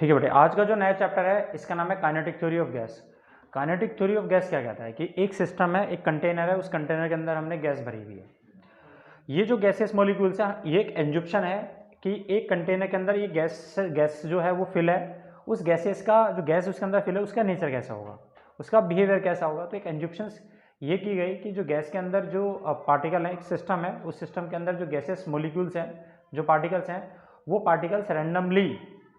ठीक है बेटे, आज का जो नया चैप्टर है इसका नाम है kinetic theory of gas. Kinetic theory of gas क्या कहता है कि एक सिस्टम है, एक कंटेनर है, उस कंटेनर के अंदर हमने गैस भरी हुई है। ये जो गैसेस मॉलिक्यूल्स है, ये एक एंजुप्शन है कि एक कंटेनर के अंदर ये गैस जो है वो फिल है। उस गैसेस का जो गैस उसके अंदर फिल है उसका नेचर कैसा होगा, उसका बिहेवियर कैसा होगा। तो एक एंजुप्शन ये की गई कि जो गैस के अंदर जो पार्टिकल है, एक सिस्टम है, उस सिस्टम के अंदर जो गैसेस मॉलिक्यूल्स हैं, जो पार्टिकल्स हैं, वो पार्टिकल्स रैंडमली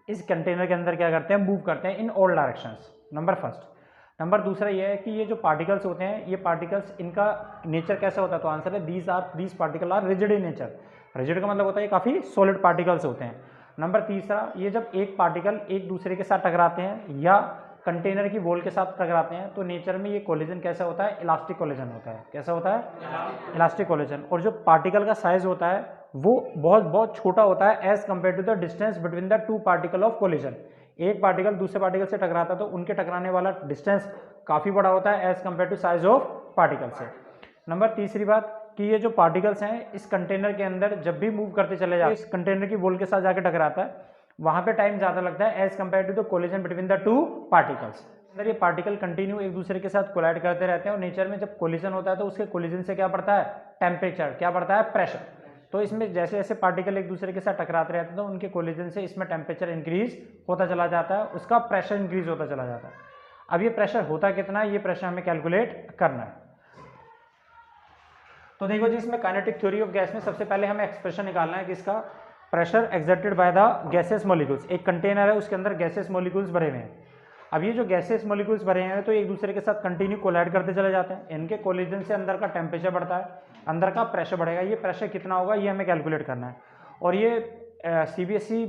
इस कंटेनर के अंदर क्या करते हैं, मूव करते हैं in all directions. Number first. Number दूसरा ये है कि ये जो पार्टिकल्स होते हैं, ये पार्टिकल्स इनका नेचर कैसा होता है, तो आंसर है these particle are rigid in nature. Rigid का मतलब होता है ये काफ़ी सॉलिड पार्टिकल्स होते हैं। नंबर तीसरा, ये जब एक पार्टिकल एक दूसरे के साथ टकराते हैं या कंटेनर की वॉल के साथ टकराते हैं तो नेचर में ये कोलिजन कैसा होता है, इलास्टिक कोलिजन होता है। कैसा होता है, इलास्टिक कोलिजन। और जो पार्टिकल का साइज होता है वो बहुत बहुत छोटा होता है as compare to the distance between the two particle of collision. एक पार्टिकल दूसरे पार्टिकल से टकराता है तो उनके टकराने वाला डिस्टेंस काफ़ी बड़ा होता है as compare to size of particle से। नंबर तीसरी बात कि ये जो पार्टिकल्स हैं इस कंटेनर के अंदर जब भी मूव करते चले जाते हैं, इस कंटेनर की वॉल के साथ जाकर टकराता है, वहाँ पे टाइम ज़्यादा लगता है as compare to the collision between the two particles. अगर ये पार्टिकल कंटिन्यू एक दूसरे के साथ कोलाइड करते रहते हैं और नेचर में जब कोलिजन होता है तो उसके कोलिजन से क्या बढ़ता है, टेम्परेचर, क्या बढ़ता है, प्रेशर। तो इसमें जैसे जैसे पार्टिकल एक दूसरे के साथ टकराते रहते हैं तो उनके कोलिजन से इसमें टेम्परेचर इंक्रीज होता चला जाता है, उसका प्रेशर इंक्रीज होता चला जाता है। अब ये प्रेशर होता कितना है, ये प्रेशर हमें कैलकुलेट करना है। तो देखो जी, इसमें काइनेटिक थ्योरी ऑफ गैस में सबसे पहले हमें एक्सप्रेशन निकालना है कि इसका pressure exerted by the gases molecules. एक कंटेनर है, उसके अंदर गैसेस मॉलिक्यूल्स भरे हुए हैं। अब ये जो गैसेस मॉलिक्यूल्स भरे हैं तो एक दूसरे के साथ कंटिन्यू कोलाइड करते चले जाते हैं। इनके कोलिजन से अंदर का टेम्परेचर बढ़ता है, अंदर का प्रेशर बढ़ेगा। ये प्रेशर कितना होगा ये हमें कैलकुलेट करना है। और ये CBSE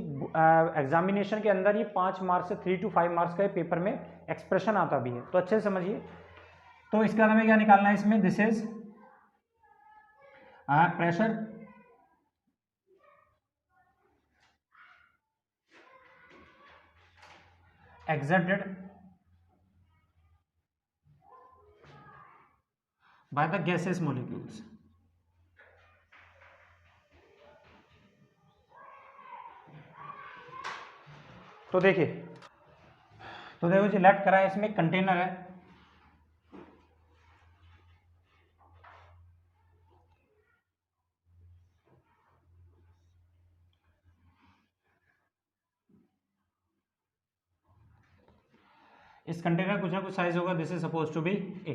एग्जामिनेशन के अंदर ये 5 मार्क्स से 3 to 5 मार्क्स का पेपर में एक्सप्रेशन आता भी है, तो अच्छे से समझिए। तो इसके बाद हमें क्या निकालना है इसमें, this is pressure exerted by the gaseous molecules। तो देखिए, तो देखो जी, लेट करा है, इसमें कंटेनर है, इस कंटेनर कुछ ना कुछ साइज होगा, this is suppose to be a.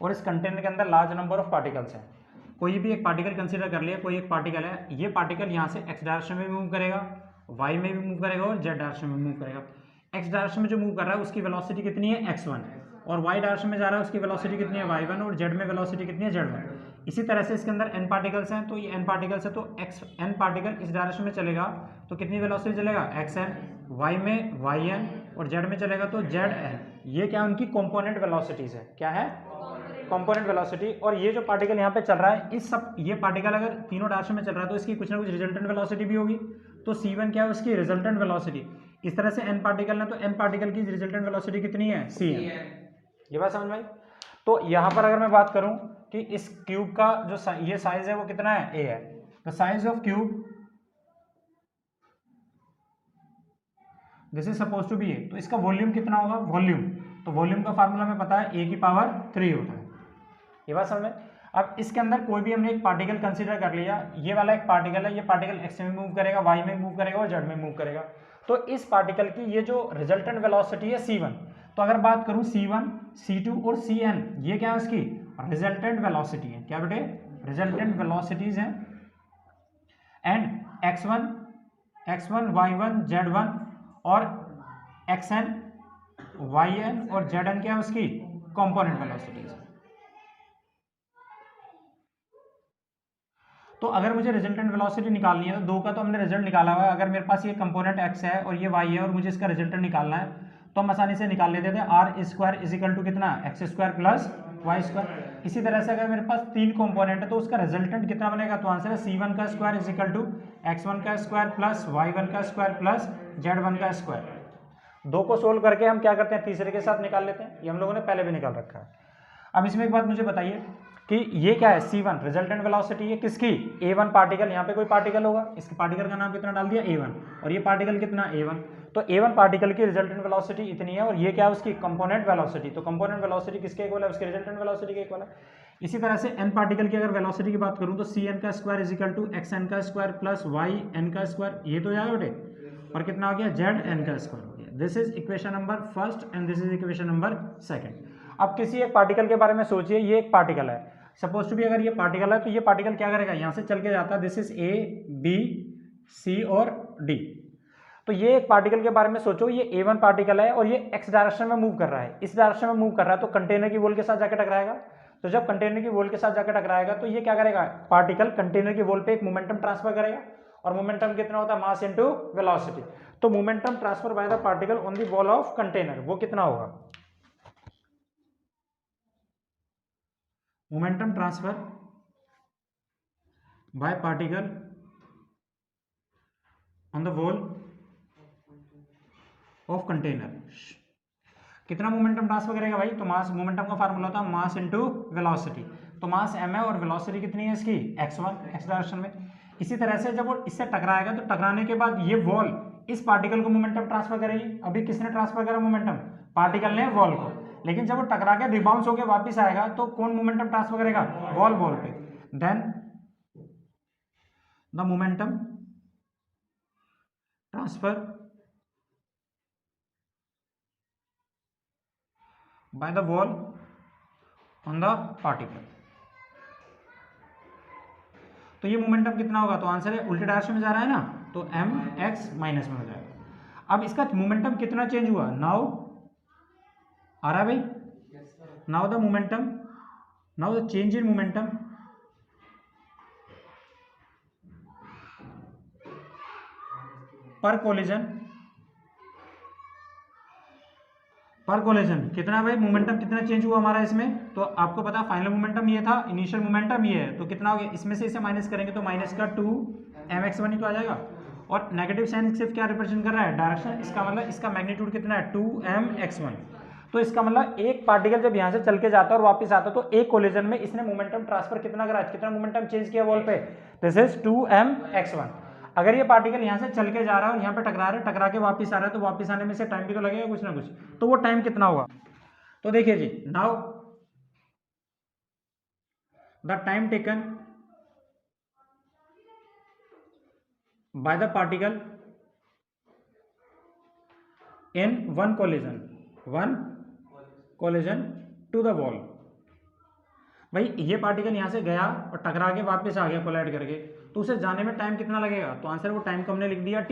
और इस कंटेनर के अंदर लार्ज नंबर ऑफ पार्टिकल्स हैं। कोई भी एक पार्टिकल कंसीडर कर लिया, कोई एक पार्टिकल है, ये पार्टिकल यहाँ से एक्स डायरेक्शन में मूव करेगा, वाई में भी मूव करेगा और जेड डायरेक्शन में मूव करेगा। एक्स डायरेक्शन में जो मूव कर रहा है उसकी वेलोसिटी कितनी है, x1, और वाई डायरेक्शन में जा रहा है उसकी वेलोसिटी कितनी है, y1, और जेड में वेलोसिटी कितनी है, z1। इसी तरह से इसके अंदर n पार्टिकल्स हैं, तो ये n पार्टिकल्स है तो n पार्टिकल इस डायरेक्शन में चलेगा तो कितनी वेलोसिटी चलेगा, xn, y में yn, और z में चलेगा तो zn। ये क्या उनकी कंपोनेंट वेलोसिटीज है, क्या है, कंपोनेंट वेलोसिटी। और ये जो पार्टिकल यहाँ पे चल रहा है, इस सब ये पार्टिकल अगर तीनों डायरेक्शन में चल रहा है तो इसकी कुछ ना कुछ रिजल्टेंट वेलोसिटी भी होगी। तो C1 क्या है, उसकी रिजल्टेंट वेलोसिटी। इस तरह से n पार्टिकल है तो n पार्टिकल की रिजल्टेंट वेलोसिटी कितनी है, Cn। ये बात समझ में आई। तो यहाँ पर अगर मैं बात करूँ कि इस क्यूब का जो ये साइज है वो कितना है, a है। तो size of cube this is suppose to be a. तो इसका वॉल्यूम कितना होगा, वॉल्यूम, तो वॉल्यूम का फार्मूला हमें पता है a की पावर 3 होता है। ये बात समझ में। अब इसके अंदर कोई भी हमने एक पार्टिकल कंसीडर कर लिया, ये वाला एक पार्टिकल है, ये पार्टिकल x में मूव करेगा, y में मूव करेगा और z में मूव करेगा। तो इस पार्टिकल की ये जो रिजल्टेंट वेलोसिटी है C1। तो अगर बात करूं C1, C2 और Cn, ये क्या है उसकी रिजल्टेंट वेलोसिटी है, क्या बेटे, रिजल्टेंट वेलोसिटीज हैं। एंड x1, y1, z1 और xn, yn और zn क्या है उसकी कंपोनेंट वेलोसिटीज। तो अगर मुझे रिजल्टेंट वेलोसिटी निकालनी है तो दो का तो हमने रिजल्ट निकाला हुआ है। अगर मेरे पास ये कंपोनेंट x है और ये y है और मुझे इसका रिजल्टेंट निकालना है तो हम आसानी से निकाल लेते थे, r square is equal to कितना, x square plus y square. इसी तरह से अगर मेरे पास 3 कंपोनेंट है तो उसका रिजल्टेंट कितना बनेगा, तो आंसर है C1 का square is equal to x1 का स्क्वायर प्लस y1 का स्क्वायर प्लस z1 का स्क्वायर। दो को सोल्व करके हम क्या करते हैं, तीसरे के साथ निकाल लेते हैं। ये हम लोगों ने पहले भी निकाल रखा है। अब इसमें एक बात मुझे बताइए कि ये क्या है, C1 रिजल्टेंट वेलोसिटी है किसकी, A1 पार्टिकल। यहाँ पे कोई पार्टिकल होगा, इसके पार्टिकल का नाम कितना डाल दिया, A1, और ये पार्टिकल कितना, A1। तो A1 पार्टिकल की रिजल्टेंट वेलोसिटी इतनी है और ये क्या है उसकी कंपोनेंट वेलोसिटी, तो कंपोनेंट वेलोसिटी किसके इक्वल है, उसके रिजल्टेंट वेलोसिटी के इक्वल है। इसी तरह से n पार्टिकल की अगर वेलोसिटी की बात करूं तो cn का square is equal to xn का स्क्वायर प्लस yn का स्क्वायर, ये तो यार बेटे, और कितना हो गया zn का स्क्वायर हो गया। This is equation number first and this is equation number second. अब किसी एक पार्टिकल के बारे में सोचिए, ये एक पार्टिकल है, सपोज टू भी अगर ये पार्टिकल है तो ये पार्टिकल क्या करेगा, यहाँ से चल के जाता है, this is A B C और डी। तो ये एक पार्टिकल के बारे में सोचो, ये A1 पार्टिकल है और ये x डायरेक्शन में मूव कर रहा है, इस डायरेक्शन में मूव कर रहा है, तो कंटेनर की वॉल के साथ जाकर टकराएगा। तो जब कंटेनर की वॉल के साथ जाकर टकराएगा तो ये क्या करेगा, पार्टिकल कंटेनर की वॉल पे एक मोमेंटम ट्रांसफर करेगा, और मोमेंटम कितना होता है, मास इनटू वेलोसिटी। तो momentum transfer by the particle on the wall of container वो कितना होगा, momentum transfer by particle on the wall of container, कितना मोमेंटम ट्रांसफर करेगा भाई, तो मास, मोमेंटम का फार्मूला होता है मास इनटू वेलोसिटी, तो मास m है और वेलोसिटी कितनी है इसकी x1, x डायरेक्शन में। इसी तरह से जब वो इससे टकराएगा तो टकराने के बाद ये वॉल इस पार्टिकल को मोमेंटम ट्रांसफर करेगी। अभी किसने ट्रांसफर करा मोमेंटम, पार्टिकल ने वॉल को, लेकिन जब वो टकरा के रिबाउंस होकर वापस आएगा तो कौन मोमेंटम ट्रांसफर करेगा, वॉल पे। Then the momentum transfer by the wall on the particle, तो ये मोमेंटम कितना होगा, तो आंसर है उल्टे डायरेक्शन में जा रहा है ना, तो m x माइनस में हो जाएगा। अब इसका मोमेंटम कितना चेंज हुआ, नाउ आ रहा है भाई, now the momentum, now the change in momentum पर कोलिजन, पर कोलिजन कितना भाई, मोमेंटम कितना चेंज हुआ हमारा इसमें, तो आपको पता है फाइनल मोमेंटम ये था, इनिशियल मोमेंटम ये है, तो कितना हो गया, इसमें से इसे माइनस करेंगे तो माइनस का 2mx1 ही तो आ जाएगा, और नेगेटिव साइन सिर्फ क्या रिप्रेजेंट कर रहा है, डायरेक्शन, इसका मतलब इसका मैग्नीट्यूड कितना है 2mx1। तो इसका मतलब एक पार्टिकल जब यहाँ से चल के जाता है और वापस आता है तो एक कोलिजन में इसने मोमेंटम ट्रांसफर कितना करा, कितना मोमेंटम चेंज किया वॉल पे, दिस इज 2mx1। अगर ये पार्टिकल यहाँ से चल के जा रहा है और यहाँ पे टकरा रहा है, टकरा के वापस आ रहा है, तो वापस आने में से टाइम भी तो लगेगा कुछ ना कुछ, तो वो टाइम कितना होगा, तो देखिए जी, now the time taken by the particle in one collision to the wall. भाई ये पार्टिकल यहाँ से गया और टकरा के वापस आ गया कोलाइड करके, तो उसे जाने में टाइम कितना लगेगा, तो आंसर वो टाइम को हमने लिख दिया t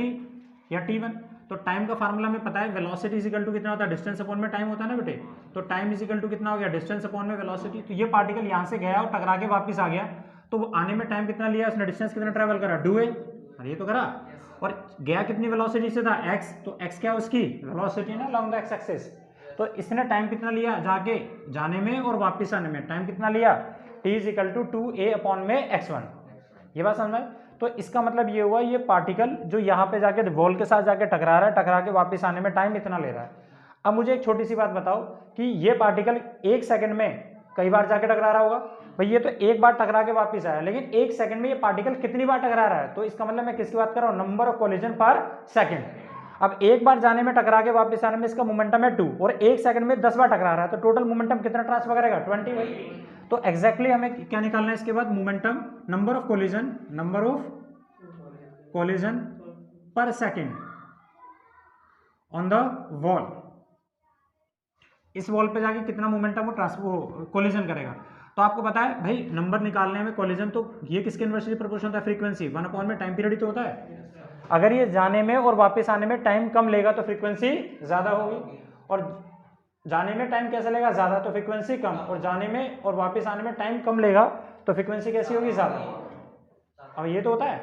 या t1। तो टाइम का फार्मूला हमें पता है, वेलोसिटी इज इक्वल टू कितना होता है, डिस्टेंस अपॉन में टाइम होता है ना बेटे, तो टाइम इज इक्वल टू कितना हो गया, डिस्टेंस अपॉन में वेलोसिटी। तो ये पार्टिकल यहाँ से गया और टकरा के वापस आ गया, तो वो आने में टाइम कितना लिया, उसने डिस्टेंस कितना ट्रेवल करा, 2a, और ये तो करा, और गया कितनी वेलोसिटी से था, x, तो x क्या उसकी वेलोसिटी ना अलोंग द x एक्सिस, तो इसने टाइम कितना लिया, जाके जाने में और वापस आने में टाइम कितना लिया, t is equal to 2a upon में x1। ये बात समझ में, तो इसका मतलब ये हुआ, ये पार्टिकल जो यहाँ पे जाके वॉल के साथ जाके टकरा रहा है, टकरा के वापस आने में टाइम इतना ले रहा है। अब मुझे एक छोटी सी बात बताओ कि ये पार्टिकल एक सेकंड में कई बार जाके टकरा रहा होगा, भाई ये तो एक बार टकरा के वापस आया, लेकिन एक सेकंड में ये पार्टिकल कितनी बार टकरा रहा है, तो इसका मतलब मैं किसकी बात कर रहा हूँ, नंबर ऑफ कोलिजन पर सेकंड। अब एक बार जाने में टकरा के वापस आने में इसका मोमेंटम है 2, और एक सेकंड में 10 बार टकरा रहा है, तो टोटल मोमेंटम कितना ट्रांसफर करेगा, 20 भाई। तो एग्जैक्टली हमें क्या निकालना है इसके बाद, मोमेंटम, नंबर ऑफ कोलिजन पर सेकंड ऑन द वॉल, इस वॉल पे जाके कितना मोमेंटम वो ट्रांसफर कोलिजन करेगा। तो आपको पता है भाई नंबर निकालने में कोलिजन, तो ये किसके इनवर्सली प्रोपोर्शनल होता है, फ्रीक्वेंसी, 1 अपॉन में टाइम पीरियड ही तो होता है। अगर ये जाने में और वापस आने में टाइम कम लेगा तो फ्रीक्वेंसी ज्यादा होगी, और जाने में टाइम कैसा लेगा, ज्यादा, तो फ्रीक्वेंसी कम, और जाने में और वापस आने में टाइम कम लेगा तो फ्रीक्वेंसी कैसी होगी, ज्यादा। अब ये तो होता है,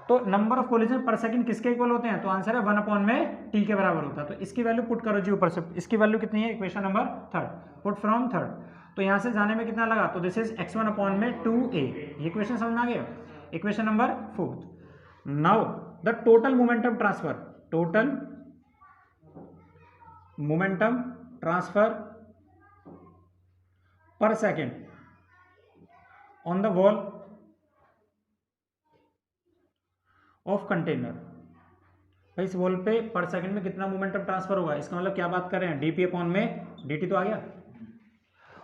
तो नंबर ऑफ कोलिजन पर सेकंड किसके इक्वल होते हैं, तो आंसर है 1 अपॉन में t के बराबर होता है। तो इसकी वैल्यू पुट करो जी ऊपर से, इसकी वैल्यू कितनी है, इक्वेशन नंबर 3, पुट फ्रॉम 3, तो यहाँ से जाने में कितना लगा, तो दिस इज x1 अपॉन में 2a, ये इक्वेशन समझ में आ गया। Equation number 4, now the total momentum transfer per second on the wall of container भाई इस वॉल पे पर सेकंड में कितना मोमेंटम ट्रांसफर होगा, इसका मतलब क्या बात कर रहे हैं, डी पी अपॉन में डी टी तो आ गया।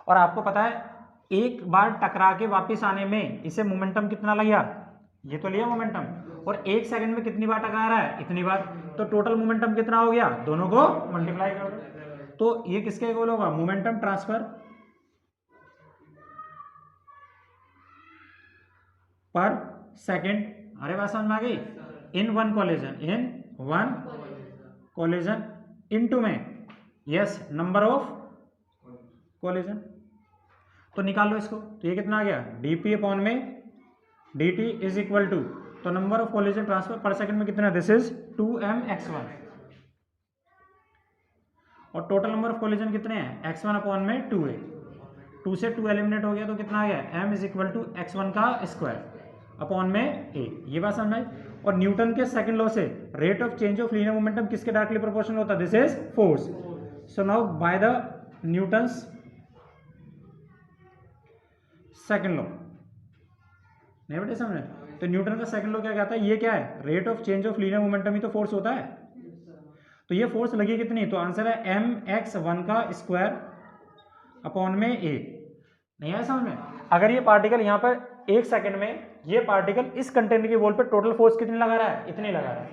और आपको पता है एक बार टकरा के वापस आने में इसे मोमेंटम कितना लिया, ये तो लिया मोमेंटम, और एक सेकंड में कितनी बार टकरा रहा है, इतनी बार, तो टोटल मोमेंटम कितना हो गया, दोनों को मल्टीप्लाई कर दो। तो ये किसके इक्वल होगा, मोमेंटम ट्रांसफर पर सेकंड, अरे बात समझ में आ गई, इन वन कोलिजन इनटू में यस नंबर ऑफ कोलिजन। तो निकाल लो इसको, तो ये कितना आ गया, dp अपॉन में dt इज इक्वल टू, तो नंबर ऑफ कोलिजन ट्रांसफर पर सेकंड में कितना, दिस इज 2mx1, और टोटल नंबर ऑफ कोलिजन कितने हैं, x1 अपॉन में 2a, 2 से 2 एलिमिनेट हो गया तो कितना आ गया, m is equal to x1 का स्क्वायर अपॉन में a, ये बात समझ में। और न्यूटन के सेकंड लॉ से rate of change of linear momentum किसके डायरेक्टली प्रोपोर्शनल होता है, this is force. So now by the Newton's second law, नहीं बेटे समझ में, तो न्यूटन का सेकंड लॉ क्या कहता है, ये क्या है, rate of change of linear momentum ही तो फोर्स होता है। तो ये फोर्स लगी कितनी, तो आंसर है mx1 का स्क्वायर अपॉन में a, नहीं आया समझ में। अगर ये पार्टिकल यहाँ पर एक सेकंड में, ये पार्टिकल इस कंटेनर की वॉल पे टोटल फोर्स कितनी लगा रहा है, इतनी लगा रहा है,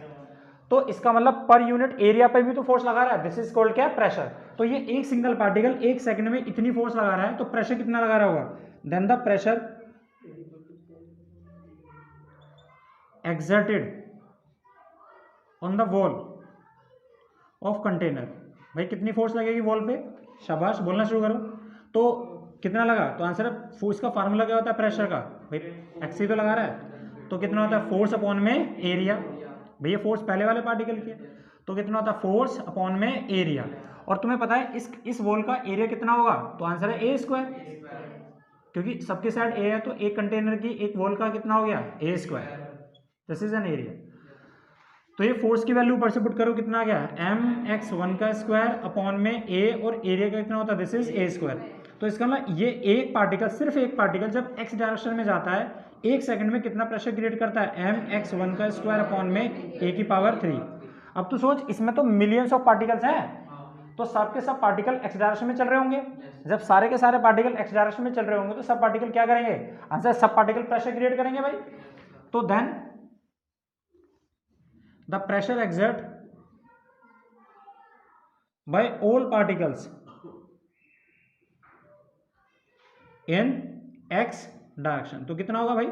तो इसका मतलब पर यूनिट एरिया पे भी तो फोर्स लगा रहा है, दिस इज कॉल्ड क्या, प्रेशर। तो ये एक सिंगल पार्टिकल एक सेकंड में इतनी फोर्स लगा रहा है, तो प्रेशर कितना लगा रहा होगा, then the pressure exerted on the wall of container, भाई कितनी फोर्स लगेगी वॉल पे, शाबाश बोलना शुरू करो। तो कितना लगा, तो आंसर है फोर्स का फार्मूला क्या होता है प्रेशर का, भाई एक्स ही तो लगा रहा है, तो कितना होता है फोर्स अपॉन में एरिया, भैया फोर्स पहले वाले पार्टिकल की है, तो कितना होता है फोर्स अपॉन में एरिया। और तुम्हें पता है इस वॉल का एरिया कितना होगा, तो आंसर है ए स्क्वायर, क्योंकि सबके साइड ए है, तो एक कंटेनर की एक वॉल का कितना हो गया, a square, this is an area. तो ये फोर्स की वैल्यू ऊपर से पुट करो, कितना आ गया, mx1 का स्क्वायर अपॉन में a, और एरिया का कितना होता है, दिस इज a स्क्वायर। तो इसका मतलब ये एक पार्टिकल, सिर्फ एक पार्टिकल जब x डायरेक्शन में जाता है, एक सेकंड में कितना प्रेशर क्रिएट करता है, mx1 का स्क्वायर अपॉन में a की पावर 3। अब तो सोच, इसमें तो मिलियंस ऑफ पार्टिकल्स हैं, तो सब के सब पार्टिकल x डायरेक्शन में चल रहे होंगे। जब सारे के सारे पार्टिकल x डायरेक्शन में चल रहे होंगे, तो सब पार्टिकल क्या करेंगे, आंसर सब पार्टिकल प्रेशर क्रिएट करेंगे भाई। तो then the pressure exerted by all particles in x direction, तो कितना होगा भाई,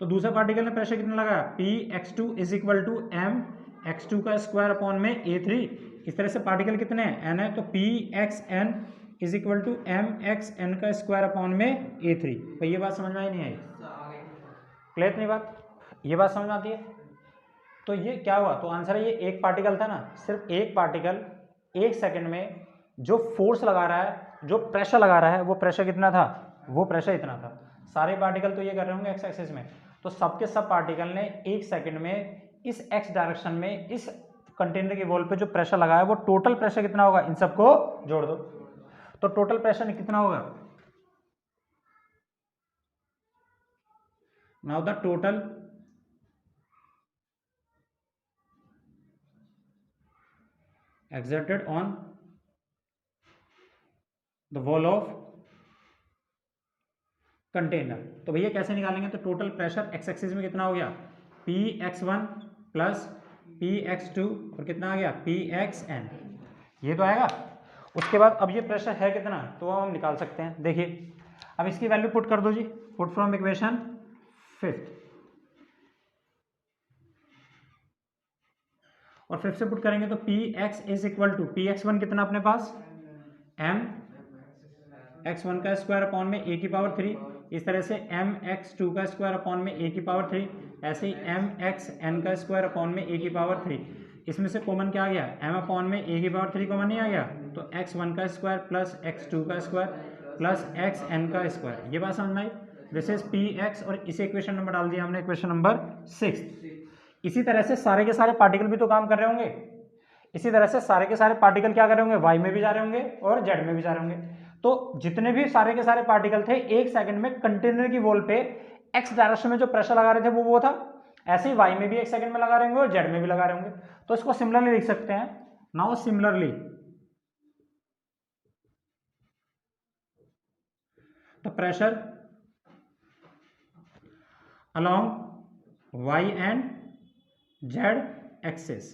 तो दूसरा पार्टिकल ने प्रेशर कितना लगाया, px2 is equal to mx2 का स्क्वायर अपॉन में a3। इस तरह से पार्टिकल कितने हैं, n है, तो pxn is equal to mxn का स्क्वायर अपॉन में a3। भाई ये बात समझ में आई नहीं आई, क्लियर नहीं बात, ये बात समझ में आती है। तो ये क्या हुआ, तो आंसर है ये एक पार्टिकल था ना, सिर्फ एक पार्टिकल एक सेकंड में जो फोर्स लगा रहा है, जो प्रेशर लगा रहा है, वो प्रेशर कितना था, वो प्रेशर इतना था। सारे पार्टिकल तो ये कर रहे होंगे एक्स एक्सिस में, तो सबके सब पार्टिकल ने एक सेकंड में इस एक्स डायरेक्शन में इस कंटेनर की वॉल पे जो प्रेशर लगाया, वो टोटल प्रेशर कितना होगा, इन सबको जोड़ दो, तो टोटल प्रेशर कितना होगा, now the total exerted on the wall of container। तो भैया कैसे निकालेंगे, तो टोटल प्रेशर एक्स एक्सिस में कितना हो गया, px1 प्लस px2 और कितना आ गया, pxn, ये तो आएगा। उसके बाद अब ये प्रेशर है कितना, तो हम निकाल सकते हैं। देखिए अब इसकी वैल्यू पुट कर दो जी, पुट फ्रॉम इक्वेशन 5 और 5 से पुट करेंगे तो px is equal to px1 कितना अपने पास, mx1 का स्क्वायर अपॉन में a की पावर 3, इस तरह से mx2 का स्क्वायर अपॉन में a की पावर 3, ऐसे ही mxn का स्क्वायर अपॉन में a की पावर 3। इसमें से कॉमन क्या आ गया, m अपॉन में a की पावर 3 कॉमन नहीं आ गया, तो x1 का स्क्वायर प्लस x2 का स्क्वायर प्लस xn का स्क्वायर, ये बात समझ में आई। दिस इज px और इसे इक्वेशन नंबर डाल दिया हमने, इक्वेशन नंबर 6। इसी तरह से सारे के सारे पार्टिकल भी तो काम कर रहे होंगे, इसी तरह से सारे के सारे पार्टिकल क्या कर रहे होंगे, वाई में भी जा रहे होंगे और जेड में भी जा रहे होंगे। तो जितने भी सारे के सारे पार्टिकल थे एक सेकंड में कंटेनर की वॉल पे एक्स डायरेक्शन में जो प्रेशर लगा रहे थे वो था। ऐसे ही वाई में भी 1 सेकंड में लगा रहे होंगे और जेड में भी लगा रहे होंगे। तो इसको सिमिलरली लिख सकते हैं। Now similarly the pressure along Y and Z axis.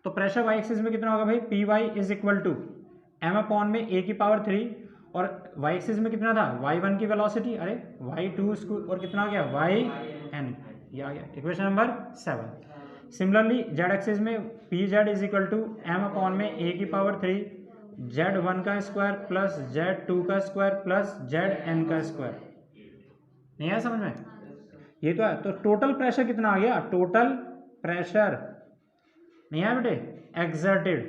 तो प्रेशर वाई एक्सिस में कितना होगा भाई, P Y is equal to M upon में ए की पावर 3, और वाई एक्सिस में कितना था, y1 की वेलोसिटी, अरे y2 और कितना आ गया yn, ये आ गया equation number 7। Similarly Z axis में P Z is equal to M upon में ए की पावर 3 z1 का स्क्वायर प्लस z2 का स्क्वायर प्लस zn का स्क्वायर। नहीं आया समझ में, ये तो है। तो टोटल प्रेशर कितना आ गया, टोटल प्रेशर नहीं आया बेटे, एक्सर्टेड,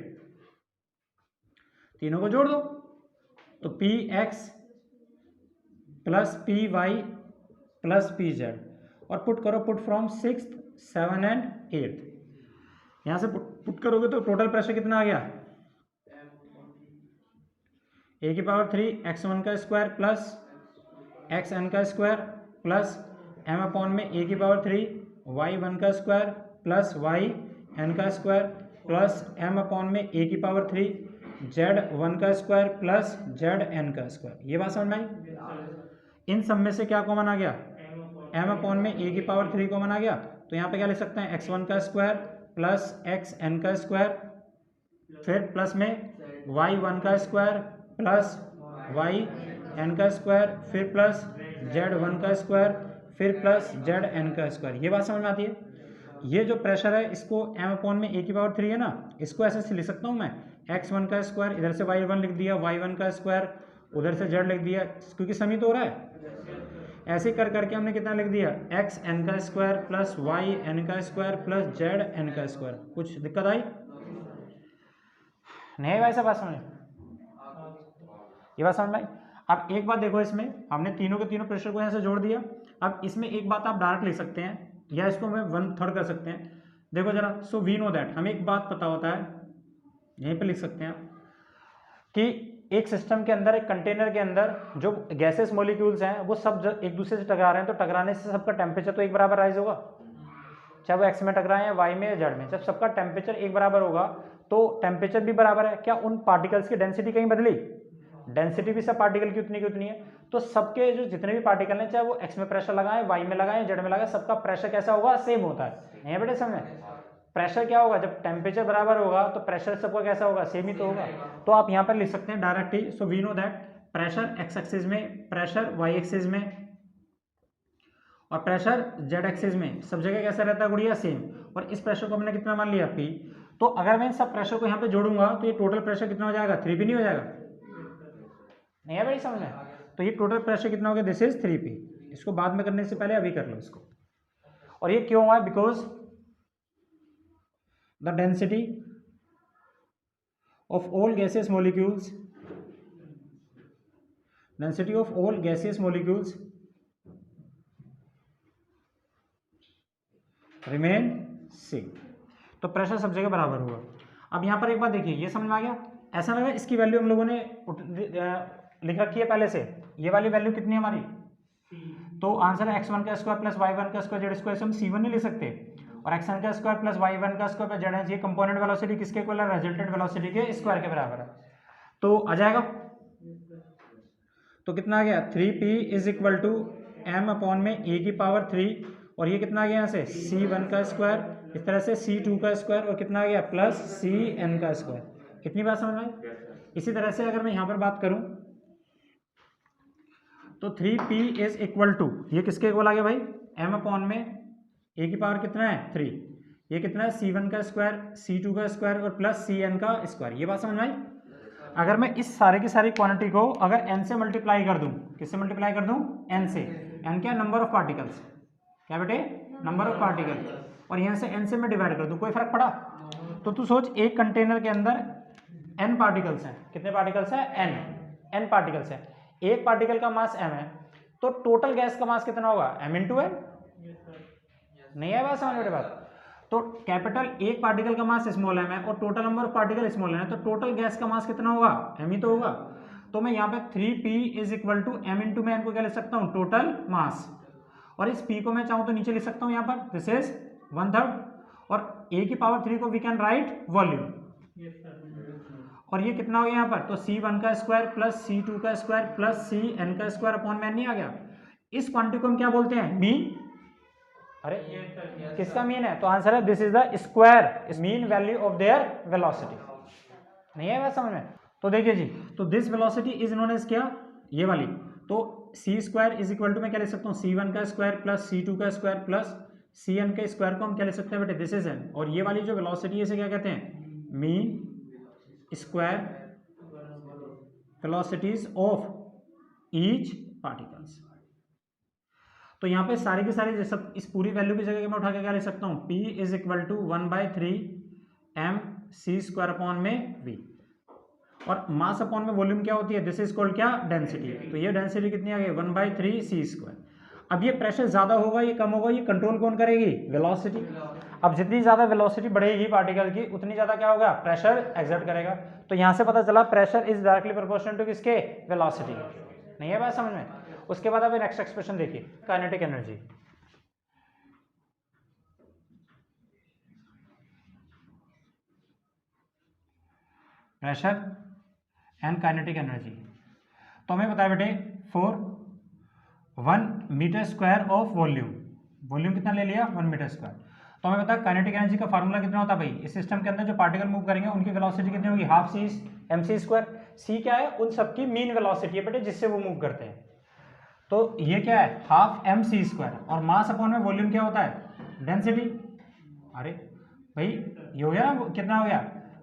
तीनों को जोड़ दो तो P X plus P Y plus P Z, और पुट करो, put from 6th 7th and 8th। यहां से पुट करोगे तो टोटल प्रेशर कितना आ गया, ए की पावर 3 x1 का स्क्वायर प्लस xn का स्क्वायर प्लस m अपॉन में ए की पावर 3 y1 का स्क्वायर प्लस yn का स्क्वायर प्लस m अपॉन में ए की पावर 3 z1 का स्क्वायर प्लस zn का स्क्वायर। ये बात समझ में आई। इन सब में से क्या कॉमन आ गया, m अपॉन में a की पावर 3 कॉमन आ गया। तो यहाँ पे क्या लिख सकते हैं, x1 का स्क्वायर प्लस xn का स्क्वायर, फिर प्लस में y1 का स्क्वायर प्लस yn का स्क्वायर, फिर प्लस z1 का स्क्वायर, फिर प्लस zn का स्क्वायर। ये बात समझ में आती है। ये जो प्रेशर है इसको m अपॉन में a की पावर 3 है ना, इसको ऐसे लिख सकता हूँ मैं, x1 का स्क्वायर इधर से y1 लिख दिया, y1 का स्क्वायर उधर से z लिख दिया, क्योंकि समित हो रहा है। ऐसे कर करके हमने कितना लिख दिया, xn का स्क्वायर प्लस yn का स्क्वायर प्लस zn का स्क्वायर। कुछ दिक्कत आई नहीं भाई, सब बात समझ, ये बात समझ में आई। अब एक बात देखो, इसमें हमने तीनों के तीनों प्रेशर को यहाँ से जोड़ दिया। अब इसमें एक बात आप डायरेक्ट लिख सकते हैं या इसको हमें 1/3 कर सकते हैं। देखो जरा, सो वी नो दैट, हमें एक बात पता होता है, यहीं पे लिख सकते हैं कि एक सिस्टम के अंदर, एक कंटेनर के अंदर जो गैसेस मॉलिक्यूल्स हैं वो सब एक दूसरे से टकरा रहे हैं, तो टकराने से सबका टेम्परेचर तो एक बराबर राइज होगा, चाहे वो एक्स में टकराए या वाई में या जेड में। जब सबका टेम्परेचर एक बराबर होगा तो टेम्परेचर भी बराबर है। क्या उन पार्टिकल्स की डेंसिटी कहीं बदली, डेंसिटी भी सब पार्टिकल की उतनी है। तो सबके जो जितने भी पार्टिकल हैं, चाहे वो एक्स में प्रेशर लगाए, वाई में लगाए, जेड में लगाए, सबका प्रेशर कैसा होगा, सेम होता है। नहीं बेटे समझ, प्रेशर क्या होगा, जब टेम्परेचर बराबर होगा तो प्रेशर सबका कैसा होगा, सेम ही तो होगा। तो आप यहाँ पर लिख सकते हैं डायरेक्ट ही, so we know that pressure X axis में, प्रेशर वाई एक्सिस में और प्रेशर जेड एक्सिस में सब जगह कैसा रहता है गुड़िया, सेम। और इस प्रेशर को हमने कितना मान लिया, पी। तो अगर मैं इन सब प्रेशर को यहाँ पे जोड़ूंगा तो ये टोटल प्रेशर कितना हो जाएगा, 3p नहीं हो जाएगा, नहीं है भाई समझ में। तो ये टोटल प्रेशर कितना हो गया, दिस इज 3p। इसको बाद में करने से पहले अभी कर लो इसको। और ये क्यों हुआ है, because the density of all gases molecules, density of all gases molecules remain same. तो प्रेशर सब जगह बराबर होगा। अब यहाँ पर एक बात देखिए, ये समझ में आ गया। ऐसा लगा इसकी वैल्यू हम लोगों ने लिख रखी है पहले से, ये वाली वैल्यू कितनी है हमारी, तो आंसर है x1 का स्क्वायर प्लस y1 का स्क्वायर जेड स्क्वायर। हम c1 नहीं ले सकते, और xn का स्क्वायर प्लस y1 का स्क्वायर प्लस जेड, ये कंपोनेंट वेलोसिटी किसके इक्वल है, रिजल्टेंट वेलोसिटी के स्क्वायर के बराबर है। तो आ जाएगा, तो कितना आ गया, 3p is equal to m upon में a की पावर 3, और ये कितना आ गया यहाँ से c1 का स्क्वायर, इस तरह से c2 का स्क्वायर, और कितना आ गया प्लस cn का स्क्वायर। इतनी बात समझ में आई। इसी तरह से अगर मैं यहाँ पर बात करूँ तो 3p इज इक्वल टू, ये किसके इक्वल आ गया भाई, m अपॉन में a की पावर कितना है 3, ये कितना है c1 का स्क्वायर, c2 का स्क्वायर और प्लस cn का स्क्वायर। ये बात समझ में आई। अगर मैं इस सारे की सारी क्वांटिटी को अगर n से मल्टीप्लाई कर दूं, किससे मल्टीप्लाई कर दूं, n से। n क्या, नंबर ऑफ पार्टिकल्स, क्या बेटे, नंबर ऑफ पार्टिकल, और यहाँ से n से मैं डिवाइड कर दूं, कोई फर्क पड़ा। तो तू सोच, एक कंटेनर के अंदर n पार्टिकल्स हैं, कितने पार्टिकल्स हैं, n पार्टिकल्स हैं। एक पार्टिकल का मास m है, तो टोटल गैस का मास कितना होगा, m इंटू n। नहीं है बात समझ मेरे बात। तो कैपिटल एक पार्टिकल का मास स्मॉल m है और total number of particle small n है, तो टोटल गैस का मास कितना होगा, m ही तो होगा। तो मैं यहाँ पे 3p is equal to m into, मैं n को क्या लिख सकता हूँ, टोटल मास, और इस p को मैं चाहूँ तो नीचे लिख सकता हूँ यहाँ पर, दिस इज 1/3, और a की पावर 3 को वी कैन राइट वॉल्यूम, और ये कितना हो गया यहाँ पर, तो c1 का स्क्वायर प्लस c2 का स्क्वायर प्लस cn का स्क्वायर अपॉन में नहीं आ गया। इस क्वांटिटी को हम क्या बोलते हैं, मीन। अरे किसका मीन है, तो आंसर है this is the square mean value of their velocity. नहीं है बात समझ में? तो देखिए जी, तो this velocity is known as क्या, ये वाली, तो C square is equal to मैं क्या लिख सकता हूँ, c1 का स्क्वायर प्लस c2 का स्क्वायर प्लस cn के स्क्वायर को हम क्या लिख सकते हैं बेटे, दिस इज n, और ये वाली जो वेलोसिटी है इसे क्या कहते हैं, mean square velocities of each particles. तो यहाँ पे सारी की सारी सब इस पूरी वैल्यू की जगह मैं उठा के क्या लिख सकता हूँ, P is equal to 1/3 mc² upon में v, और मास अपॉन में वॉल्यूम क्या होती है, दिस इज कॉल्ड क्या, डेंसिटी। तो ये डेंसिटी कितनी आ गई, 1/3 c²। अब ये प्रेशर ज्यादा होगा, ये कम होगा, ये कंट्रोल कौन करेगी, वेलोसिटी। अब जितनी ज्यादा वेलोसिटी बढ़ेगी पार्टिकल की, उतनी ज्यादा क्या होगा, प्रेशर एक्सर्ट करेगा। तो यहाँ से पता चला pressure is directly proportional to किसके, वेलोसिटी। नहीं है बात समझ में? उसके बाद अभी नेक्स्ट एक्सप्रेशन देखिए, kinetic energy. Pressure and kinetic energy. तो हमें बताया बेटे, for 1 metre square of volume, volume कितना ले लिया, 1 मीटर स्क्वायर। तो हमें पता है काइनेटिक एनर्जी का फार्मूला कितना होता है भाई, इस सिस्टम के अंदर जो पार्टिकल मूव करेंगे उनकी वेलोसिटी कितनी होगी, हाफ सी mc²। सी क्या है, उन सबकी मीन वेलोसिटी है बेटे जिससे वो मूव करते हैं। तो ये क्या है, हाफ mc², और मास अपॉन में वॉल्यूम क्या होता है, डेंसिटी। अरे भाई ये हो गया ना, कितना हो गया,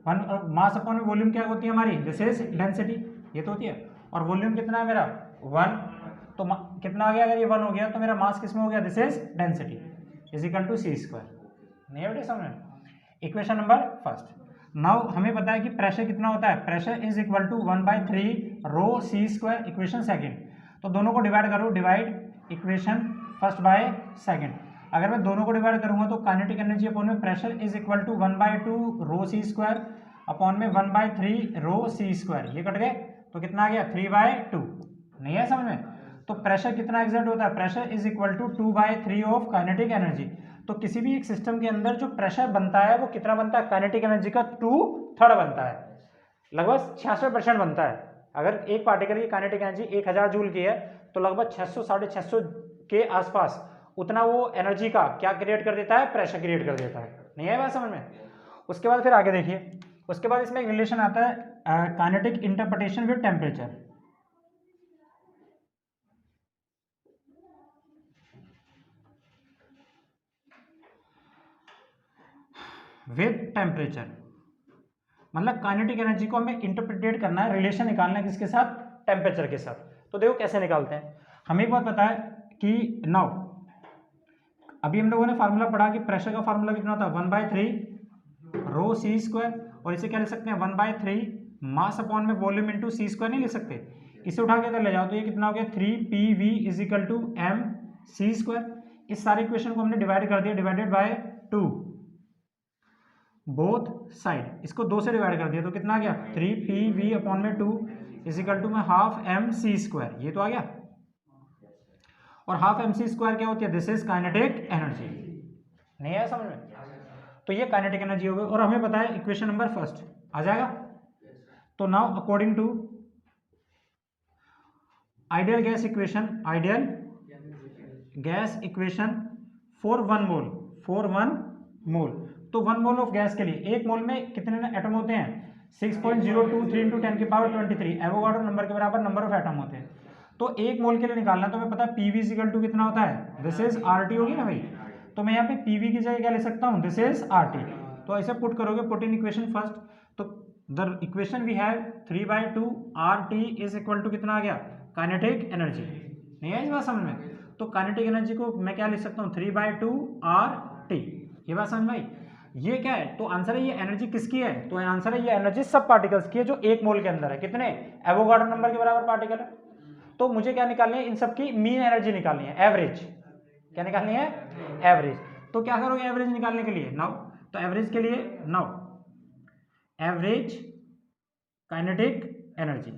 1, मास अपॉन में वॉल्यूम क्या होती है हमारी, दिस इज डेंसिटी, ये तो होती है, और वॉल्यूम कितना है मेरा 1, तो कितना आ गया, अगर ये 1 हो गया तो मेरा मास किसमें हो गया, this is density is equal to c²। नहीं है बेटे समझ? Equation number first. नाउ हमें पता है कि प्रेशर कितना होता है, pressure is equal to 1/3 ρc²। Equation second, तो दोनों को डिवाइड करो, divide equation first by second. अगर मैं दोनों को डिवाइड करूंगा तो काइनेटिक एनर्जी अपॉन में pressure is equal to 1/2 ρc² अपॉन में 1/3 ρc², ये कट गए तो कितना आ गया, 3/2। नहीं है समझ में? तो प्रेशर कितना एक्सर्ट होता है, pressure is equal to 2/3 of kinetic energy. तो किसी भी एक सिस्टम के अंदर जो प्रेशर बनता है वो कितना बनता है, काइनेटिक एनर्जी का 2/3 बनता है, लगभग 66% बनता है। अगर एक पार्टिकल की काइनेटिक एनर्जी 1000 जूल की है तो लगभग 600 650 के आसपास उतना वो एनर्जी का क्या क्रिएट कर देता है, प्रेशर क्रिएट कर देता है। नहीं है बात समझ में? उसके बाद फिर आगे देखिए, उसके बाद इसमें एक रिलेशन आता है kinetic interpretation with temperature. With temperature मतलब काइनेटिक एनर्जी को हमें इंटरप्रिटेट करना है, रिलेशन निकालना है किसके साथ, टेम्परेचर के साथ। तो देखो कैसे निकालते हैं। हमें एक बात पता है कि नाउ अभी हम लोगों ने फार्मूला पढ़ा कि प्रेशर का फार्मूला कितना होता है, 1/3 ρc², और इसे क्या लिख सकते हैं, 1/3 मास अपॉन में वॉल्यूम इंटू c² नहीं लिख सकते, इसे उठा के इधर ले जाओ तो ये कितना हो गया, 3pv is equal to mc²। इस सारे इक्वेशन को हमने डिवाइड कर दिया, डिवाइडेड बाय 2 बोथ साइड, इसको 2 से डिवाइड कर दिया तो कितना आ गया, 3pv अपॉन में 2 इज इक्वल टू में हाफ mc², ये तो आ गया। और हाफ mc² क्या होती है, दिस इज काइनेटिक एनर्जी। नहीं है समझ में? तो ये काइनेटिक एनर्जी हो गई, और हमें पता है इक्वेशन नंबर फर्स्ट आ जाएगा। तो now according to ideal gas equation, ideal gas equation for 1 mole, for 1 mole, तो 1 मोल ऑफ गैस के लिए 1 मोल में कितने एटम होते हैं, 6.023 × 10⁻23 एवोगाड्रो नंबर के बराबर नंबर ऑफ एटम होते हैं। तो 1 मोल के लिए निकालना तो हमें पता है पीवी इक्वल टू कितना होता है, दिस इज आरटी होगी ना भाई। तो मैं यहाँ पे पीवी की जगह क्या लिख सकता हूँ, दिस इज आरटी। तो ऐसे पुट करोगे, पुट इन इक्वेशन फर्स्ट, तो the equation we have 3/2 RT is equal to कितना आ गया, काइनेटिक एनर्जी। नहीं है इस बात समझ में? तो काइनेटिक एनर्जी को मैं क्या लिख सकता हूँ, 3/2 आरटी। ये बात समझ में आई? ये क्या है, तो आंसर है ये एनर्जी किसकी है, तो आंसर है ये एनर्जी सब पार्टिकल्स की है जो 1 मोल के अंदर है। कितने, एवोगाड्रो नंबर के बराबर पार्टिकल है। तो मुझे क्या निकालनी है, इन सबकी मीन एनर्जी निकालनी है, एवरेज। क्या निकालनी है, एवरेज। तो क्या करोगे एवरेज निकालने के लिए, नाउ तो एवरेज के लिए नाउ एवरेज काइनेटिक एनर्जी।